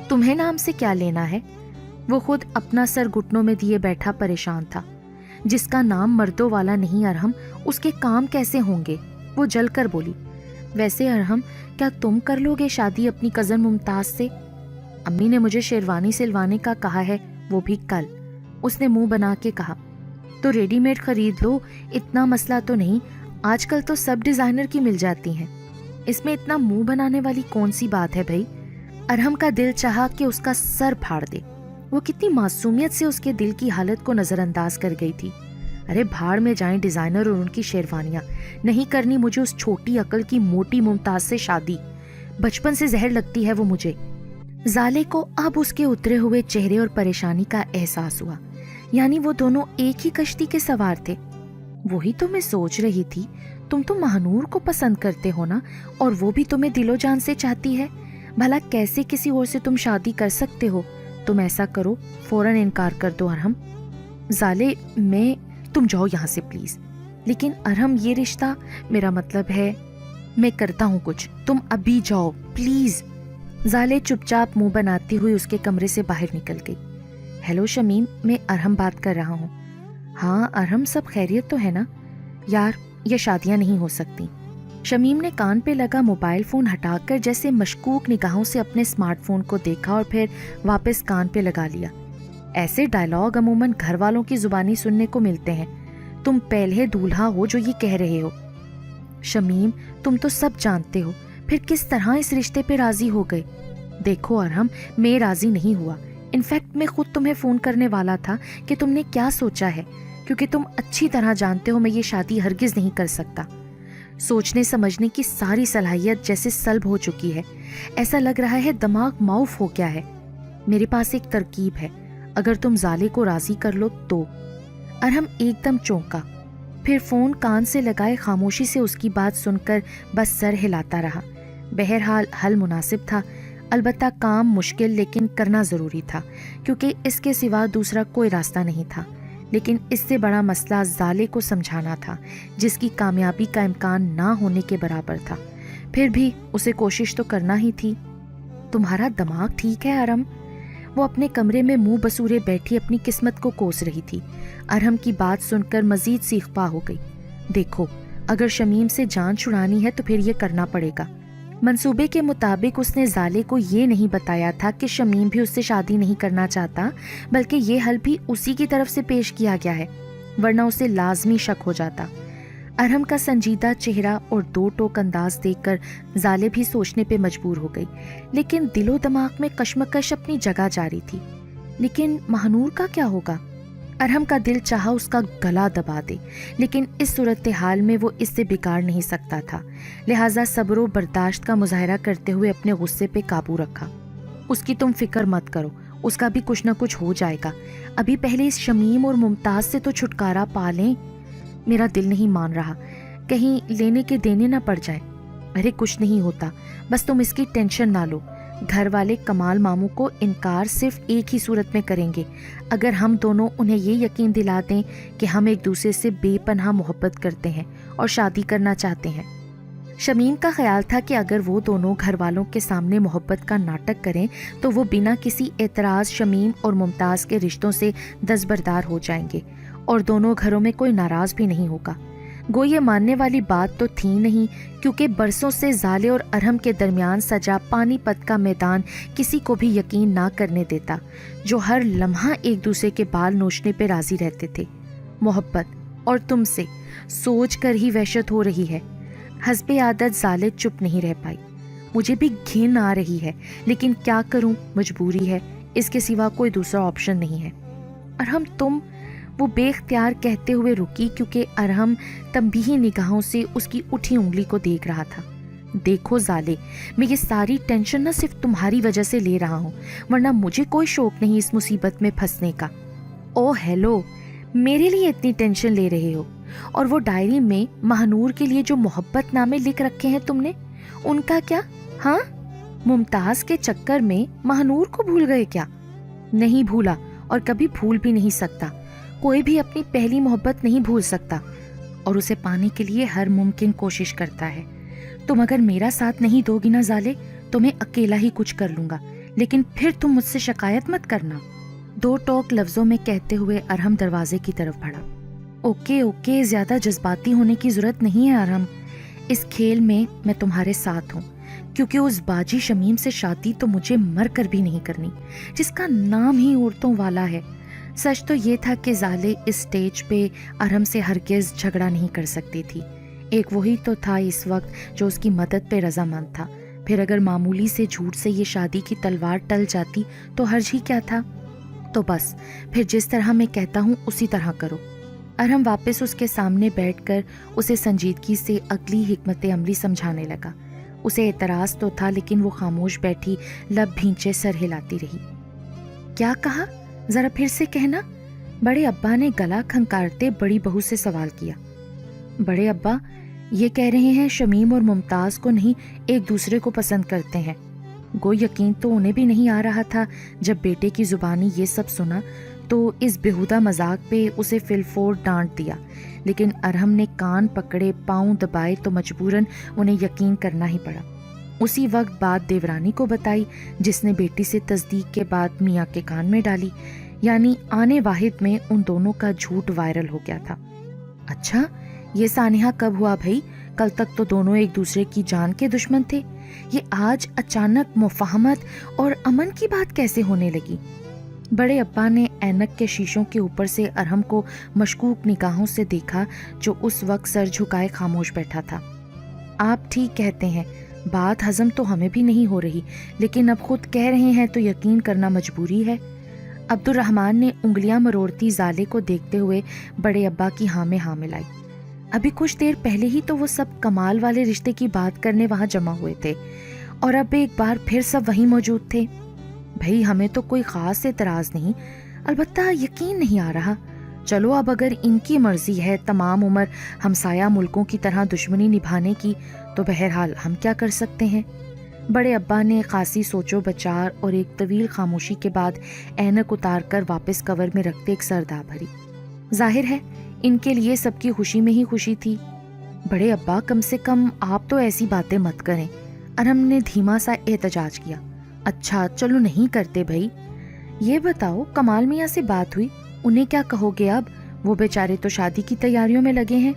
تمہیں نام سے کیا لینا ہے؟ وہ خود اپنا سر گھٹنوں میں دیے بیٹھا پریشان تھا۔ جس کا نام مردوں والا نہیں ارحم، اس کے کام کیسے ہوں گے؟ وہ جل کر بولی۔ ویسے ارحم، کیا تم کر لو گے شادی اپنی کزن ممتاز سے؟ امی نے مجھے شیروانی سلوانے کا کہا ہے، وہ بھی کل۔ اس نے منہ بنا کے کہا۔ تو ریڈی میڈ خرید لو، اتنا مسئلہ تو نہیں، آج کل تو سب ڈیزائنر کی مل جاتی ہیں۔ اس میں اتنا منہ بنانے والی کون سی بات ہے بھائی؟ ارحم کا دل چاہا کہ اس کا سر پھاڑ دے. وہ کتنی معصومیت سے اس کے دل کی حالت کو نظر انداز کر گئی تھی. ارے بھاڑ میں جائیں ڈیزائنر اور ان کی شیروانیاں. نہیں کرنی مجھے اس چھوٹی عقل کی موٹی ممتاز سے شادی. بچپن سے زہر لگتی ہے وہ مجھے. زالے کو اب اس کے اترے ہوئے چہرے اور پریشانی کا احساس ہوا. یعنی وہ دونوں ایک ہی کشتی کے سوار تھے. وہی تو میں سوچ رہی تھی. تم تو مہنور کو پسند کرتے ہو نا, اور وہ بھی تمہیں دل و جان سے چاہتی ہے. بھلا کیسے کسی اور سے تم شادی کر سکتے ہو؟ تم ایسا کرو, فوراً انکار کر دو ارحم. زالے تم جاؤ یہاں سے پلیز. لیکن ارحم یہ رشتہ, میرا مطلب ہے میں کرتا ہوں کچھ, تم ابھی جاؤ پلیز. زالے چپ چاپ منہ بناتی ہوئی اس کے کمرے سے باہر نکل گئی. ہیلو شمیم, میں ارحم بات کر رہا ہوں. ہاں ارحم, سب خیریت تو ہے نا؟ یار یہ شادیاں نہیں ہو سکتی. شمیم نے کان پہ لگا موبائل فون ہٹا کر جیسے مشکوک نگاہوں سے اپنے اسمارٹ فون کو دیکھا اور پھر واپس کان پہ لگا لیا. ایسے ڈائلاگ عموماً گھر والوں کی زبانی سننے کو ملتے ہیں. تم پہلے دولہا ہو جو یہ کہہ رہے ہو. شمیم تم تو سب جانتے ہو, پھر کس طرح اس رشتے پہ راضی ہو گئے؟ دیکھو ارحم, میں راضی نہیں ہوا. انفیکٹ میں خود تمہیں فون کرنے والا تھا کہ تم نے کیا سوچا ہے, کیونکہ تم اچھی طرح جانتے ہو میں یہ شادی ہرگز نہیں کر سکتا. سوچنے سمجھنے کی ساری صلاحیت جیسے سلب ہو چکی ہے. ایسا لگ رہا ہے دماغ معاف ہو گیا ہے. میرے پاس ایک ترکیب ہے, اگر تم زالے کو راضی کر لو تو. ارحم ایک دم چونکا, پھر فون کان سے لگائے خاموشی سے اس کی بات سن کر بس سر ہلاتا رہا. بہرحال حل مناسب تھا, البتہ کام مشکل لیکن کرنا ضروری تھا, کیونکہ اس کے سوا دوسرا کوئی راستہ نہیں تھا. لیکن اس سے بڑا مسئلہ زالے کو سمجھانا تھا, جس کی کامیابی کا امکان نہ ہونے کے برابر تھا. پھر بھی اسے کوشش تو کرنا ہی تھی. تمہارا دماغ ٹھیک ہے ارحم؟ وہ اپنے کمرے میں منہ بسورے بیٹھی اپنی قسمت کو کوس رہی تھی. ارحم کی بات سن کر مزید سیخ پا ہو گئی. دیکھو, اگر شمیم سے جان چھڑانی ہے تو پھر یہ کرنا پڑے گا. منصوبے کے مطابق اس نے زالے کو یہ نہیں بتایا تھا کہ شمیم بھی اس سے شادی نہیں کرنا چاہتا, بلکہ یہ حل بھی اسی کی طرف سے پیش کیا گیا ہے, ورنہ اسے لازمی شک ہو جاتا. ارحم کا سنجیدہ چہرہ اور دو ٹوک انداز دیکھ کر زالے بھی سوچنے پہ مجبور ہو گئی, لیکن دل و دماغ میں کشمکش اپنی جگہ جاری تھی. لیکن مہنور کا کیا ہوگا؟ ارحم کا دل چاہا اس کا گلا دبا دے, لیکن اس صورتحال میں وہ اس سے بگاڑ نہیں سکتا تھا. لہٰذا صبر و برداشت کا مظاہرہ کرتے ہوئے اپنے غصے پہ قابو رکھا. اس کی تم فکر مت کرو, اس کا بھی کچھ نہ کچھ ہو جائے گا. ابھی پہلے اس شمیم اور ممتاز سے تو چھٹکارا پا لیں. میرا دل نہیں مان رہا, کہیں لینے کے دینے نہ پڑ جائیں. ارے کچھ نہیں ہوتا, بس تم اس کی ٹینشن نہ لو. گھر والے کمال ماموں کو انکار صرف ایک ہی صورت میں کریں گے, اگر ہم دونوں انہیں یہ یقین دلا دیں کہ ہم ایک دوسرے سے بے پناہ محبت کرتے ہیں اور شادی کرنا چاہتے ہیں. شمیم کا خیال تھا کہ اگر وہ دونوں گھر والوں کے سامنے محبت کا ناٹک کریں تو وہ بنا کسی اعتراض شمیم اور ممتاز کے رشتوں سے دستبردار ہو جائیں گے, اور دونوں گھروں میں کوئی ناراض بھی نہیں ہوگا. گو یہ ماننے والی بات تو تھی نہیں, کیونکہ برسوں سے زالے اور ارحم کے درمیان سجا پانی پت کا میدان کسی کو بھی یقین نہ کرنے دیتا, جو ہر لمحہ ایک دوسرے کے بال نوچنے پہ راضی رہتے تھے. محبت اور تم سے سوچ کر ہی وحشت ہو رہی ہے. حسب عادت زالے چپ نہیں رہ پائی. مجھے بھی گھن آ رہی ہے, لیکن کیا کروں, مجبوری ہے, اس کے سوا کوئی دوسرا آپشن نہیں ہے. ارحم تم, وہ بے اختیار کہتے ہوئے رکی, کیونکہ ارحم تنبیہی نگاہوں سے اس کی اٹھی انگلی کو دیکھ رہا تھا. دیکھو زالے, میں یہ ساری ٹینشن نہ صرف تمہاری وجہ سے لے رہا ہوں, ورنہ مجھے کوئی شوق نہیں اس مصیبت میں پھنسنے کا. او ہیلو, میرے لیے اتنی ٹینشن لے رہے ہو؟ اور وہ ڈائری میں مہنور کے لیے جو محبت نامے لکھ رکھے ہیں تم نے, ان کا کیا؟ ہاں, ممتاز کے چکر میں مہنور کو بھول گئے کیا؟ نہیں بھولا, اور کبھی بھول بھی نہیں سکتا. کوئی بھی اپنی پہلی محبت نہیں بھول سکتا, اور اسے پانے کے لیے ہر ممکن کوشش کرتا ہے. تم اگر میرا ساتھ نہیں دو گی نا زالے, تو میں اکیلا ہی کچھ کر لوں گا, لیکن پھر تم مجھ سے شکایت مت کرنا. دو ٹوک لفظوں میں کہتے ہوئے ارحم دروازے کی طرف بڑھا. اوکے, زیادہ جذباتی ہونے کی ضرورت نہیں ہے ارحم. اس کھیل میں میں تمہارے ساتھ ہوں, کیونکہ اس باجی شمیم سے شادی تو مجھے مر کر بھی نہیں کرنی, جس کا نام ہی عورتوں والا ہے. سچ تو یہ تھا کہ زالے اس سٹیج پہ ارحم سے ہرگز جھگڑا نہیں کر سکتی تھی. ایک وہی تو تھا اس وقت جو اس کی مدد پہ رضامند تھا. پھر اگر معمولی سے جھوٹ سے یہ شادی کی تلوار ٹل جاتی تو حرج ہی کیا تھا؟ تو بس پھر جس طرح میں کہتا ہوں اسی طرح کرو. ارحم واپس اس کے سامنے بیٹھ کر اسے سنجیدگی سے اگلی حکمت عملی سمجھانے لگا. اسے اعتراض تو تھا لیکن وہ خاموش بیٹھی لب بھینچے سر ہلاتی رہی. کیا کہا؟ ذرا پھر سے کہنا. بڑے ابا نے گلا کھنکارتے بڑی بہو سے سوال کیا. بڑے ابا یہ کہہ رہے ہیں شمیم اور ممتاز کو نہیں ایک دوسرے کو پسند کرتے ہیں. گو یقین تو انہیں بھی نہیں آ رہا تھا جب بیٹے کی زبانی یہ سب سنا تو اس بےہودہ مذاق پہ اسے فلفور ڈانٹ دیا. لیکن ارحم نے کان پکڑے پاؤں دبائے تو مجبوراً انہیں یقین کرنا ہی پڑا. اسی وقت بات دیورانی کو بتائی جس نے بیٹی سے تصدیق کے بعد میاں کے کان میں ڈالی. یعنی آنے واحد میں ان دونوں کا جھوٹ وائرل ہو گیا تھا. اچھا یہ سانحہ کب ہوا بھائی؟ کل تک تو دونوں ایک دوسرے کی جان کے دشمن تھے. یہ آج اچانک مفاہمت اور امن کی بات کیسے ہونے لگی؟ بڑے ابا نے اینک کے شیشوں کے اوپر سے ارحم کو مشکوک نگاہوں سے دیکھا جو اس وقت سر جھکائے خاموش بیٹھا تھا. آپ ٹھیک کہتے ہیں، بات ہضم تو ہمیں بھی نہیں ہو رہی لیکن اب خود کہہ رہے ہیں تو یقین کرنا مجبوری ہے. عبد الرحمن نے انگلیاں مروڑتی زالے کو دیکھتے ہوئے بڑے ابا کی ہاں میں ہاں ملائی. ابھی کچھ دیر پہلے ہی تو وہ سب کمال والے رشتے کی بات کرنے وہاں جمع ہوئے تھے اور اب ایک بار پھر سب وہیں موجود تھے. بھئی ہمیں تو کوئی خاص اعتراض نہیں، البتہ یقین نہیں آ رہا. چلو اب اگر ان کی مرضی ہے تمام عمر ہمسایہ ملکوں کی طرح دشمنی نبھانے کی تو بہرحال ہم کیا کر سکتے ہیں. بڑے ابا نے خاصی سوچو بچار اور ایک طویل خاموشی کے بعد اینک اتار کر واپس کور میں رکھتے ایک سردا بھری. ظاہر ہے ان کے لیے سب کی خوشی میں ہی خوشی تھی. بڑے ابا کم سے کم آپ تو ایسی باتیں مت کریں. ارحم نے دھیما سا احتجاج کیا. اچھا چلو نہیں کرتے بھائی. یہ بتاؤ کمال میاں سے بات ہوئی؟ انہیں کیا کہو گے اب؟ وہ بیچارے تو شادی کی تیاریوں میں لگے ہیں.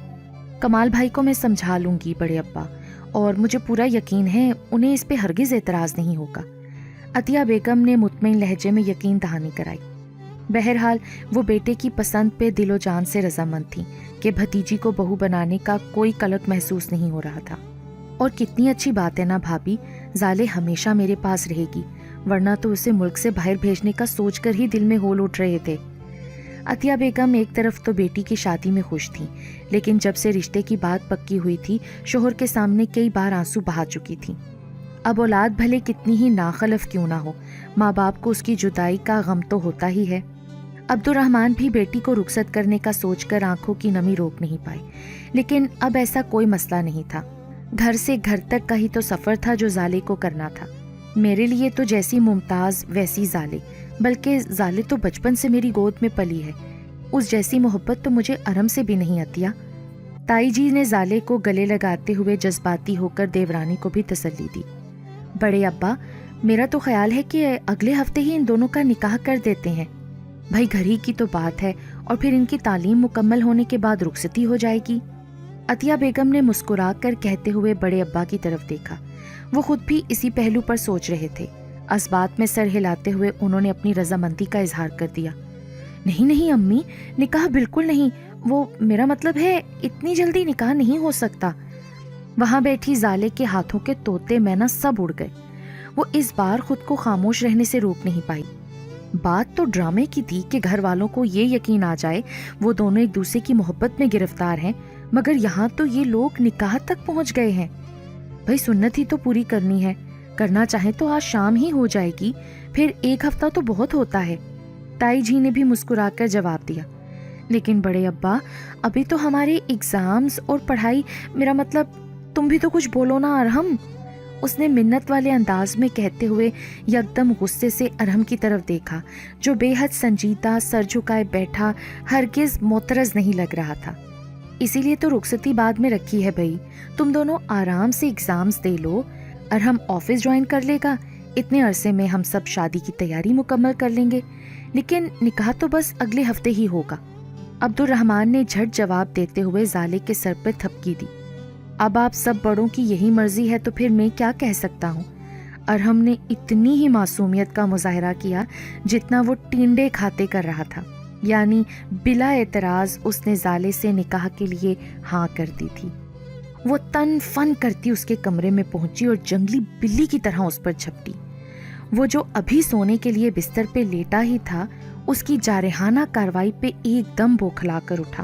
کمال بھائی کو میں سمجھا لوں گی بڑے ابا، اور مجھے پورا یقین ہے انہیں اس پہ ہرگز اعتراض نہیں ہوگا. عطیہ بیگم نے مطمئن لہجے میں یقین دہانی کرائی. بہرحال وہ بیٹے کی پسند پہ دل و جان سے رضامند تھیں کہ بھتیجی کو بہو بنانے کا کوئی قلق محسوس نہیں ہو رہا تھا. اور کتنی اچھی بات ہے نا بھابھی، زالے ہمیشہ میرے پاس رہے گی، ورنہ تو اسے ملک سے باہر بھیجنے کا سوچ کر ہی دل میں ہول اٹھ رہے تھے. عطیہ بیگم ایک طرف تو بیٹی کی شادی میں خوش تھیں لیکن جب سے رشتے کی بات پکی ہوئی تھی شوہر کے سامنے کئی بار آنسو بہا چکی تھیں. اب اولاد بھلے کتنی ہی ناخلف کیوں نہ ہو، ماں باپ کو اس کی جدائی کا غم تو ہوتا ہی ہے. عبد الرحمن بھی بیٹی کو رخصت کرنے کا سوچ کر آنکھوں کی نمی روک نہیں پائے. لیکن اب ایسا کوئی مسئلہ نہیں تھا. گھر سے گھر تک کا ہی تو سفر تھا جو زالے کو کرنا تھا. میرے لیے تو جیسی ممتاز ویسی زالے، بلکہ زالے تو بچپن سے میری گود میں پلی ہے. اس جیسی محبت تو مجھے ارحم سے بھی نہیں عطیہ. تائی جی نے زالے کو گلے لگاتے ہوئے جذباتی ہو کر دیورانی کو بھی تسلی دی. بڑے ابا میرا تو خیال ہے کہ اگلے ہفتے ہی ان دونوں کا نکاح کر دیتے ہیں. بھائی گھر ہی کی تو بات ہے اور پھر ان کی تعلیم مکمل ہونے کے بعد رخصتی ہو جائے گی. عطیہ بیگم نے مسکرا کر کہتے ہوئے بڑے ابا کی طرف دیکھا. وہ خود بھی اسی پہلو پر سوچ رہے تھے. اس بات میں سر ہلاتے ہوئے انہوں نے اپنی رضامندی کا اظہار کر دیا. نہیں نہیں امی، نکاح بالکل نہیں، وہ میرا مطلب ہے اتنی جلدی نکاح نہیں ہو سکتا. وہاں بیٹھی زالے کے ہاتھوں کے طوطے مینا سب اڑ گئے. وہ اس بار خود کو خاموش رہنے سے روک نہیں پائی. بات تو ڈرامے کی تھی کہ گھر والوں کو یہ یقین آ جائے وہ دونوں ایک دوسرے کی محبت میں گرفتار ہیں، مگر یہاں تو یہ لوگ نکاح تک پہنچ گئے ہیں. بھائی سنت ہی تو پوری کرنی ہے، کرنا چاہیں تو آج شام ہی ہو جائے گی، پھر ایک ہفتہ تو بہت ہوتا ہے. تائی جی نے بھی مسکرا کر جواب دیا. لیکن بڑے ابا ابھی تو ہمارے ایگزامز اور پڑھائی، میرا مطلب تم بھی تو کچھ بولو نا ارحم. اس نے منت والے انداز میں کہتے ہوئے یکدم غصے سے ارحم کی طرف دیکھا جو بے حد سنجیدہ سر جھکائے بیٹھا ہرگز معترض نہیں لگ رہا تھا. اسی لیے تو رخصتی بعد میں رکھی ہے بھائی، تم دونوں آرام سے ایگزامز دے لو. ارحم آفس جوائن کر لے گا، اتنے عرصے میں ہم سب شادی کی تیاری مکمل کر لیں گے، لیکن نکاح تو بس اگلے ہفتے ہی ہوگا. عبد الرحمن نے جھٹ جواب دیتے ہوئے زالے کے سر پہ تھپکی دی. اب آپ سب بڑوں کی یہی مرضی ہے تو پھر میں کیا کہہ سکتا ہوں. ارحم نے اتنی ہی معصومیت کا مظاہرہ کیا جتنا وہ ٹینڈے کھاتے کر رہا تھا، یعنی بلا اعتراض اس نے زالے سے نکاح کے لیے ہاں کر دی تھی. وہ تن فن کرتی اس کے کمرے میں پہنچی اور جنگلی بلی کی طرح اس پر جھپٹی۔ وہ جو ابھی سونے کے لیے بستر پہ لیٹا ہی تھا، اس کی جارحانہ کاروائی پہ ایک دم بوکھلا کر اٹھا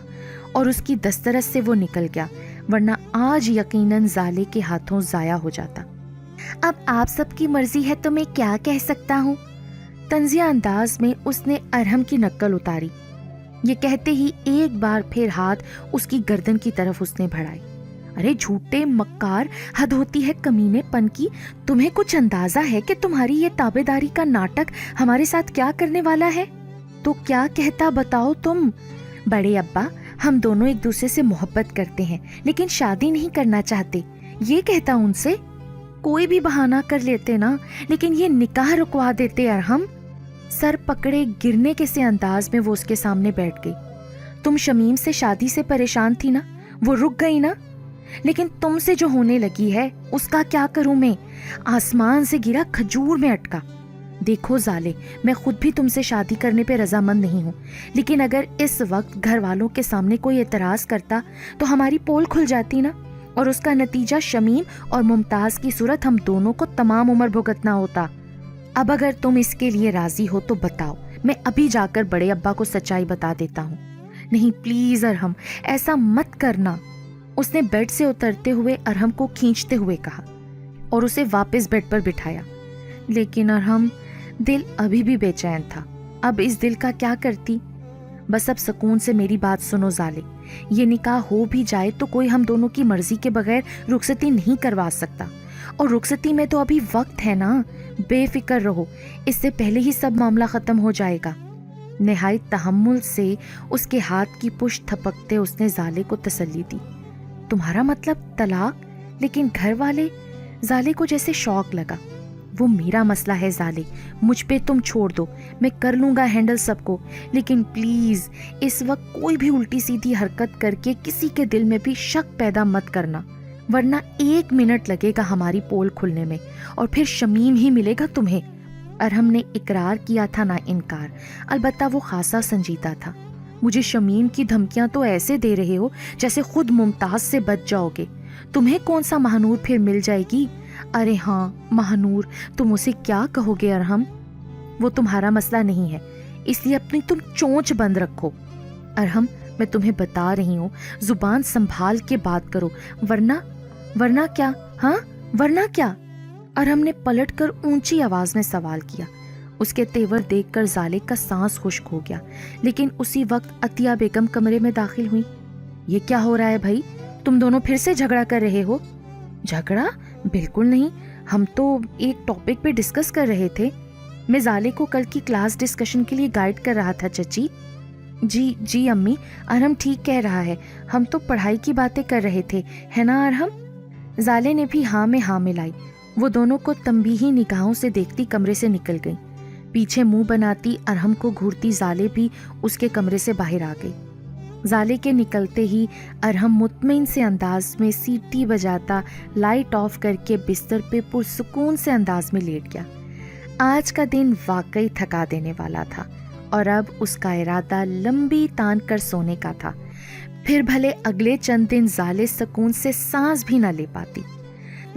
اور اس کی دسترس سے وہ نکل گیا، ورنہ آج یقیناً زالے کے ہاتھوں ضائع ہو جاتا۔ اب آپ سب کی مرضی ہے تو میں کیا کہہ سکتا ہوں؟ طنزیہ انداز میں اس نے ارحم کی نقل اتاری۔ یہ کہتے ہی ایک بار پھر ہاتھ اس کی گردن کی طرف اس نے بڑھائے۔ ارے جھوٹے مکار، حد ہوتی ہے کمینے پن کی۔ تمہیں کچھ اندازہ ہے کہ تمہاری یہ تابع داری کا ناٹک ہمارے ساتھ کیا کرنے والا ہے؟ تو کیا کہتا بتاؤ تم؟ بڑے ابا، ہم دونوں ایک دوسرے سے محبت کرتے ہیں لیکن شادی نہیں کرنا چاہتے، یہ کہتا ان سے۔ کوئی بھی بہانہ کر لیتے نا، لیکن یہ نکاح رکوا دیتے ارحم۔ سر پکڑے گرنے کے سے انداز میں وہ اس کے سامنے بیٹھ گئی۔ تم شمیم سے شادی سے پریشان تھی نا، وہ رک گئی نا، لیکن تم سے جو ہونے لگی ہے اس کا کیا کروں میں؟ آسمان سے گرا کھجور میں اٹکا۔ دیکھو زالے، میں خود بھی تم سے شادی کرنے پہ رضامند نہیں ہوں، لیکن اگر اس وقت گھر والوں کے سامنے کوئی اعتراض کرتا تو ہماری پول کھل جاتی نا، اور اس کا نتیجہ شمیم اور ممتاز کی صورت ہم دونوں کو تمام عمر بھگتنا ہوتا۔ اب اگر تم اس کے لیے راضی ہو تو بتاؤ، میں ابھی جا کر بڑے ابا کو سچائی بتا دیتا ہوں۔ نہیں پلیز ارحم، ایسا مت کرنا، اس نے بیڈ سے اترتے ہوئے ارحم کو کھینچتے ہوئے کہا اور اسے واپس بیڈ پر بٹھایا۔ لیکن ارحم، دل ابھی بھی بے چین تھا۔ اب اس دل کا کیا کرتی؟ بس اب سکون سے میری بات سنو زالے، یہ نکاح ہو بھی جائے تو کوئی ہم دونوں کی مرضی کے بغیر رخصتی نہیں کروا سکتا، اور رخصتی میں تو ابھی وقت ہے نا، بے فکر رہو، اس سے پہلے ہی سب معاملہ ختم ہو جائے گا۔ نہایت تحمل سے اس کے ہاتھ کی پشت تھپکتے اس نے زالے کو تسلی دی۔ تمہارا مطلب طلاق؟ لیکن گھر والے؟ زالے کو جیسے شوق لگا۔ وہ میرا مسئلہ ہے زالے، مجھ پہ تم چھوڑ دو، میں کر لوں گا ہینڈل سب کو، لیکن پلیز اس وقت کوئی بھی الٹی سیدھی حرکت کر کے کسی کے دل میں بھی شک پیدا مت کرنا، ورنہ 1 منٹ لگے گا ہماری پول کھلنے میں اور پھر شمیم ہی ملے گا تمہیں۔ ارحم نے اقرار کیا تھا نہ انکار، البتہ وہ خاصا سنجیدہ تھا۔ مجھے شمیم کی دھمکیاں تو ایسے دے رہے ہو جیسے خود ممتاز سے بچ جاؤ گے، تمہیں کون سا مہنور پھر مل جائے گی؟ ارے ہاں مہنور، تم اسے کیا کہو گے ارحم؟ وہ تمہارا مسئلہ نہیں ہے، اس لیے اپنی تم چونچ بند رکھو۔ ارحم، میں تمہیں بتا رہی ہوں، زبان سنبھال کے بات کرو، ورنہ کیا؟ ہاں ورنہ کیا؟ ارحم نے پلٹ کر اونچی آواز میں سوال کیا۔ اس کے تیور دیکھ کر زالے کا سانس خشک ہو گیا، لیکن اسی وقت عطیہ بیگم کمرے میں داخل ہوئی۔ یہ کیا ہو رہا ہے بھائی؟ تم دونوں پھر سے جھگڑا کر رہے ہو؟ جھگڑا؟ بالکل نہیں، ہم تو ایک ٹاپک پہ ڈسکس کر رہے تھے۔ میں زالے کو کل کی کلاس ڈسکشن کے لیے گائیڈ کر رہا تھا چچی۔ جی امی، ارحم ٹھیک کہہ رہا ہے، ہم تو پڑھائی کی باتیں کر رہے تھے، ہے نا ارحم؟ زالے نے بھی ہاں میں ہاں ملائی۔ وہ دونوں کو تنبیہی نگاہوں سے دیکھتی کمرے سے نکل گئی۔ پیچھے منہ بناتی ارحم کو گھورتی زالے بھی اس کے کمرے سے باہر آ گئی۔ زالے کے نکلتے ہی ارحم مطمئن سے انداز میں سیٹی بجاتا لائٹ آف کر کے بستر پہ پرسکون سے انداز میں لیٹ گیا۔ آج کا دن واقعی تھکا دینے والا تھا اور اب اس کا ارادہ لمبی تان کر سونے کا تھا، پھر بھلے اگلے چند دن زالے سکون سے سانس بھی نہ لے پاتی۔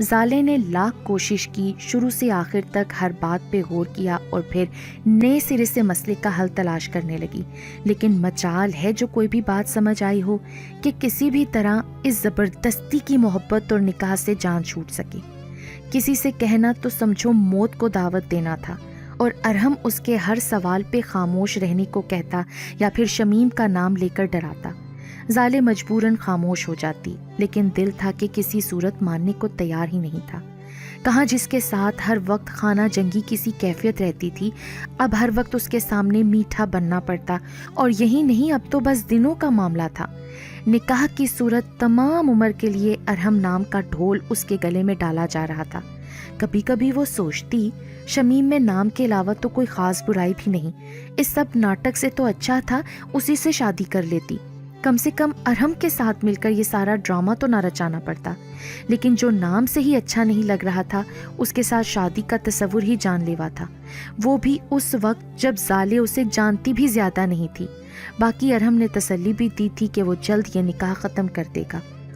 زالے نے لاکھ کوشش کی، شروع سے آخر تک ہر بات پہ غور کیا اور پھر نئے سرے سے مسئلے کا حل تلاش کرنے لگی، لیکن مجال ہے جو کوئی بھی بات سمجھ آئی ہو کہ کسی بھی طرح اس زبردستی کی محبت اور نکاح سے جان چھوٹ سکے۔ کسی سے کہنا تو سمجھو موت کو دعوت دینا تھا، اور ارحم اس کے ہر سوال پہ خاموش رہنے کو کہتا یا پھر شمیم کا نام لے کر ڈراتا۔ زالے مجبوراً خاموش ہو جاتی، لیکن دل تھا کہ کسی صورت ماننے کو تیار ہی نہیں تھا۔ کہاں جس کے ساتھ ہر وقت خانہ جنگی کسی کیفیت رہتی تھی، اب ہر وقت اس کے سامنے میٹھا بننا پڑتا، اور یہی نہیں اب تو بس دنوں کا معاملہ تھا۔ نکاح کی صورت تمام عمر کے لیے ارحم نام کا ڈھول اس کے گلے میں ڈالا جا رہا تھا۔ کبھی کبھی وہ سوچتی شمیم میں نام کے علاوہ تو کوئی خاص برائی بھی نہیں، اس سب ناٹک سے تو اچھا تھا اسی سے شادی کر لیتی، کم سے کم ارحم کے ساتھ مل کر یہ سارا ڈرامہ تو نہ رچانا پڑتا۔ لیکن جو نام سے ہی اچھا نہیں لگ رہا تھا، اس کے ساتھ شادی کا تصور ہی جان لیوا تھا، وہ بھی اس وقت جب زالے اسے جانتی بھی زیادہ نہیں تھی۔ باقی ارحم نے تسلی بھی دی تھی کہ وہ جلد یہ نکاح ختم کر دے گا،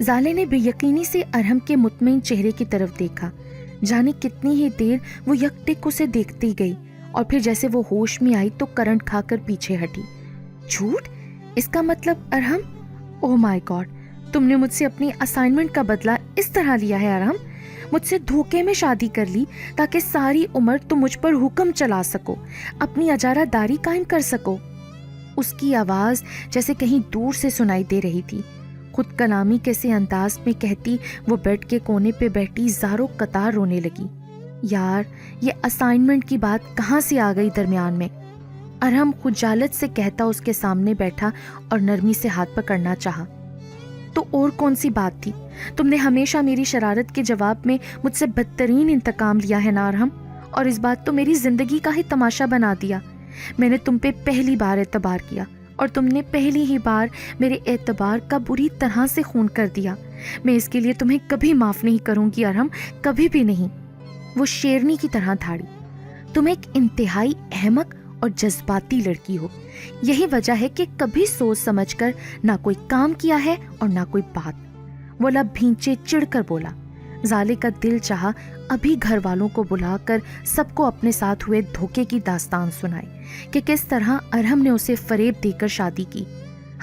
زالے نے بے یقینی سے ارہم کے مطمئن چہرے کی طرف دیکھا. جانے کتنی ہی دیر وہ یک ٹک اسے دیکھتی گئی اور پھر جیسے وہ ہوش میں آئی تو کرنٹ کھا کر پیچھے ہٹی. جھوٹ؟ اس کا مطلب ارہم؟ اوہ مائی گاڈ، تم نے مجھ سے اپنی اسائنمنٹ کا بدلہ اس طرح لیا ہے ارہم. مجھ سے دھوکے میں شادی کر لی تاکہ ساری عمر تم مجھ پر حکم چلا سکو، اپنی اجارہ داری قائم کر سکو. اس کی آواز جیسے کہیں دور سے سنائی دے رہی تھی. خود کلامی کیسے انداز میں کہتی وہ بیڈ کے کونے پہ بیٹھی زاروں قطار رونے لگی. یار، یہ اسائنمنٹ کی بات کہاں سے آ گئی درمیان میں؟ ارہم خجالت سے کہتا اس کے سامنے بیٹھا اور نرمی سے ہاتھ پکڑنا چاہا. تو اور کون سی بات تھی؟ تم نے ہمیشہ میری شرارت کے جواب میں مجھ سے بدترین انتقام لیا ہے نا ارہم، اور اس بات تو میری زندگی کا ہی تماشا بنا دیا. میں نے تم پہ پہلی بار اعتبار کیا اور تم نے پہلی ہی بار میرے اعتبار کا بری طرح سے خون کر دیا. میں اس کے لیے تمہیں کبھی معاف نہیں کروں گی ارہم، کبھی بھی نہیں. وہ شیرنی کی طرح دھاڑی. تم ایک انتہائی احمق اور جذباتی لڑکی ہو. یہی وجہ ہے کہ کبھی سوچ سمجھ کر نہ کوئی کام کیا ہے اور نہ کوئی بات. وہ لب بھینچے چڑھ کر بولا. زالے کا دل چاہا ابھی گھر والوں کو بلا کر سب کو اپنے ساتھ ہوئے دھوکے کی داستان سنائے کہ کس طرح ارہم نے اسے فریب دے کر شادی کی.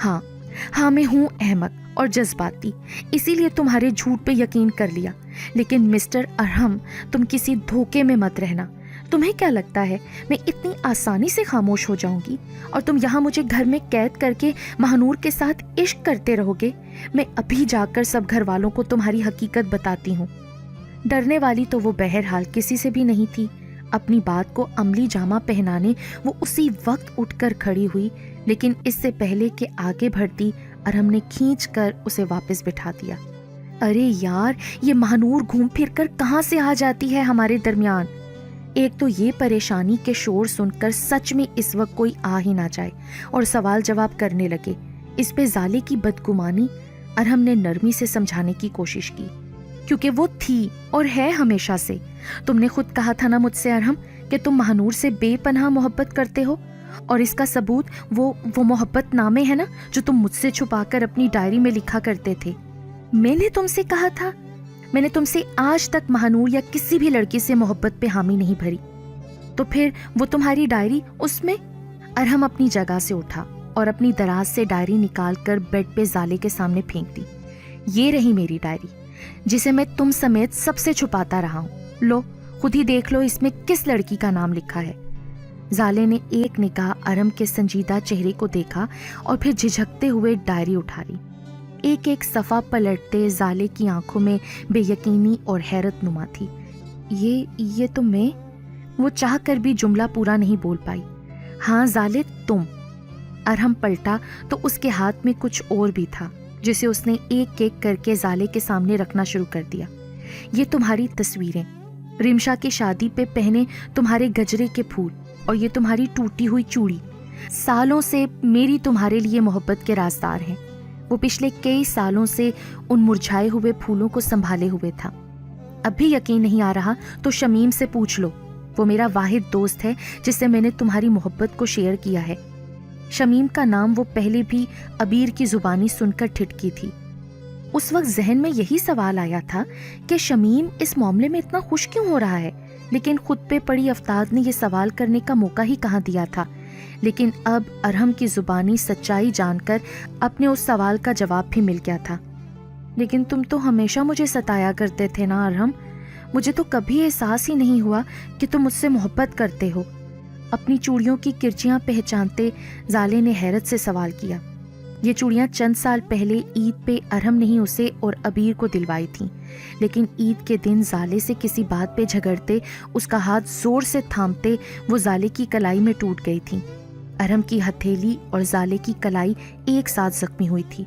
ہاں میں ہوں احمق اور جذباتی، اسی لیے تمہارے جھوٹ پہ یقین کر لیا. لیکن مسٹر ارہم، تم کسی دھوکے میں مت رہنا. تمہیں کیا لگتا ہے میں اتنی آسانی سے خاموش ہو جاؤں گی اور تم یہاں مجھے گھر میں قید کر کے مہنور کے ساتھ عشق کرتے رہو گے؟ میں ابھی جا کر سب گھر والوں کو تمہاری حقیقت بتاتی ہوں. ڈرنے والی تو وہ بہرحال کسی سے بھی نہیں تھی. اپنی بات کو عملی جامہ پہنانے وہ اسی وقت اٹھ کر کھڑی ہوئی، لیکن اس سے پہلے کہ آگے بڑھتی ارہم نے کھینچ کر اسے واپس بٹھا دیا. ارے یار، یہ مہنور گھوم پھر کر کہاں سے آ جاتی ہے ہمارے درمیان؟ ایک تو یہ پریشانی کے شور سن کر سچ میں اس وقت کوئی آ ہی نہ جائے اور سوال جواب کرنے لگے. اس پہ زالے کی بدگمانی ارہم نے نرمی سے سمجھانے کی کوشش کی، کیونکہ وہ تھی اور ہے ہمیشہ سے. تم نے خود کہا تھا نا مجھ سے ارہم کہ تم مہنور سے بے پناہ محبت کرتے ہو، اور اس کا ثبوت وہ محبت نامے ہے نا جو تم مجھ سے چھپا کر اپنی ڈائری میں لکھا کرتے تھے. میں نے تم سے کہا تھا؟ میں نے تم سے آج تک مہنور یا کسی بھی لڑکی سے محبت پہ حامی نہیں بھری. تو پھر وہ تمہاری ڈائری، اس میں؟ ارہم اپنی جگہ سے اٹھا اور اپنی دراز سے ڈائری نکال کر بیڈ پہ زالے کے سامنے پھینک دی. یہ رہی میری ڈائری جسے میں تم سمیت سب سے چھپاتا رہا ہوں. لو، خود ہی دیکھ لو اس میں کس لڑکی کا نام لکھا ہے. زالے نے ایک نگاہ ارہم کے سنجیدہ چہرے کو دیکھا اور پھر جھجکتے ہوئے ڈائری اٹھا لی. ایک ایک صفحہ پلٹتے زالے کی آنکھوں میں بے یقینی اور حیرت نما تھی. یہ تو میں؟ وہ چاہ کر بھی جملہ پورا نہیں بول پائی. ہاں زالے، تم. ارہم پلٹا تو اس کے ہاتھ میں کچھ اور بھی تھا جسے اس نے ایک ایک کر کے زالے کے سامنے رکھنا شروع کر دیا. یہ تمہاری تصویریں، رمشا کی شادی پہ پہنے تمہارے گجرے کے پھول، اور یہ تمہاری ٹوٹی ہوئی چوڑی. سالوں سے میری تمہارے لیے محبت کے رازدار ہیں. وہ پچھلے کئی سالوں سے ان مرجھائے ہوئے پھولوں کو سنبھالے ہوئے تھا. اب بھی یقین نہیں آ رہا تو شمیم سے پوچھ لو. وہ میرا واحد دوست ہے جس سے میں نے تمہاری محبت کو شیئر کیا ہے. شمیم کا نام وہ پہلے بھی ابیر کی زبانی سن کر ٹھٹکی تھی. اس وقت ذہن میں یہی سوال آیا تھا کہ شمیم اس معاملے میں اتنا خوش کیوں ہو رہا ہے، لیکن خود پہ پڑی افتاد نے یہ سوال کرنے کا موقع ہی کہاں دیا تھا. لیکن اب ارہم کی زبانی سچائی جان کر اپنے اس سوال کا جواب بھی مل گیا تھا. لیکن تم تو ہمیشہ مجھے ستایا کرتے تھے نا ارہم. مجھے تو کبھی احساس ہی نہیں ہوا کہ تم مجھ سے محبت کرتے ہو. اپنی چوڑیوں کی کرچیاں پہچانتے زالے نے حیرت سے سوال کیا. یہ چوڑیاں چند سال پہلے عید پہ ارہم نے ہی اسے اور ابیر کو دلوائی تھیں، لیکن عید کے دن زالے سے کسی بات پہ جھگڑتے اس کا ہاتھ زور سے تھامتے وہ زالے کی کلائی میں ٹوٹ گئی تھیں. ارہم کی ہتھیلی اور زالے کی کلائی ایک ساتھ زخمی ہوئی تھی.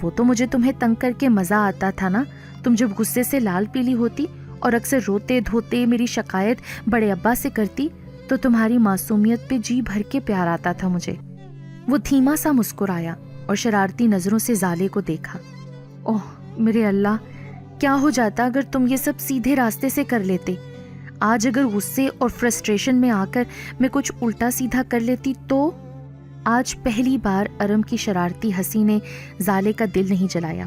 وہ تو مجھے تمہیں تنگ کر کے مزہ آتا تھا نا. تم جب غصے سے لال پیلی ہوتی اور اکثر روتے دھوتے میری شکایت بڑے ابا سے کرتی تو تمہاری معصومیت پہ جی بھر کے پیار آتا تھا مجھے. وہ دھیما سا مسکرایا اور شرارتی نظروں سے زالے کو دیکھا. اوہ میرے اللہ، کیا ہو جاتا اگر تم یہ سب سیدھے راستے سے کر لیتے. آج اگر غصے اور فرسٹریشن میں آ کر میں کچھ الٹا سیدھا کر لیتی تو. آج پہلی بار ارم کی شرارتی ہنسی نے زالے کا دل نہیں جلایا.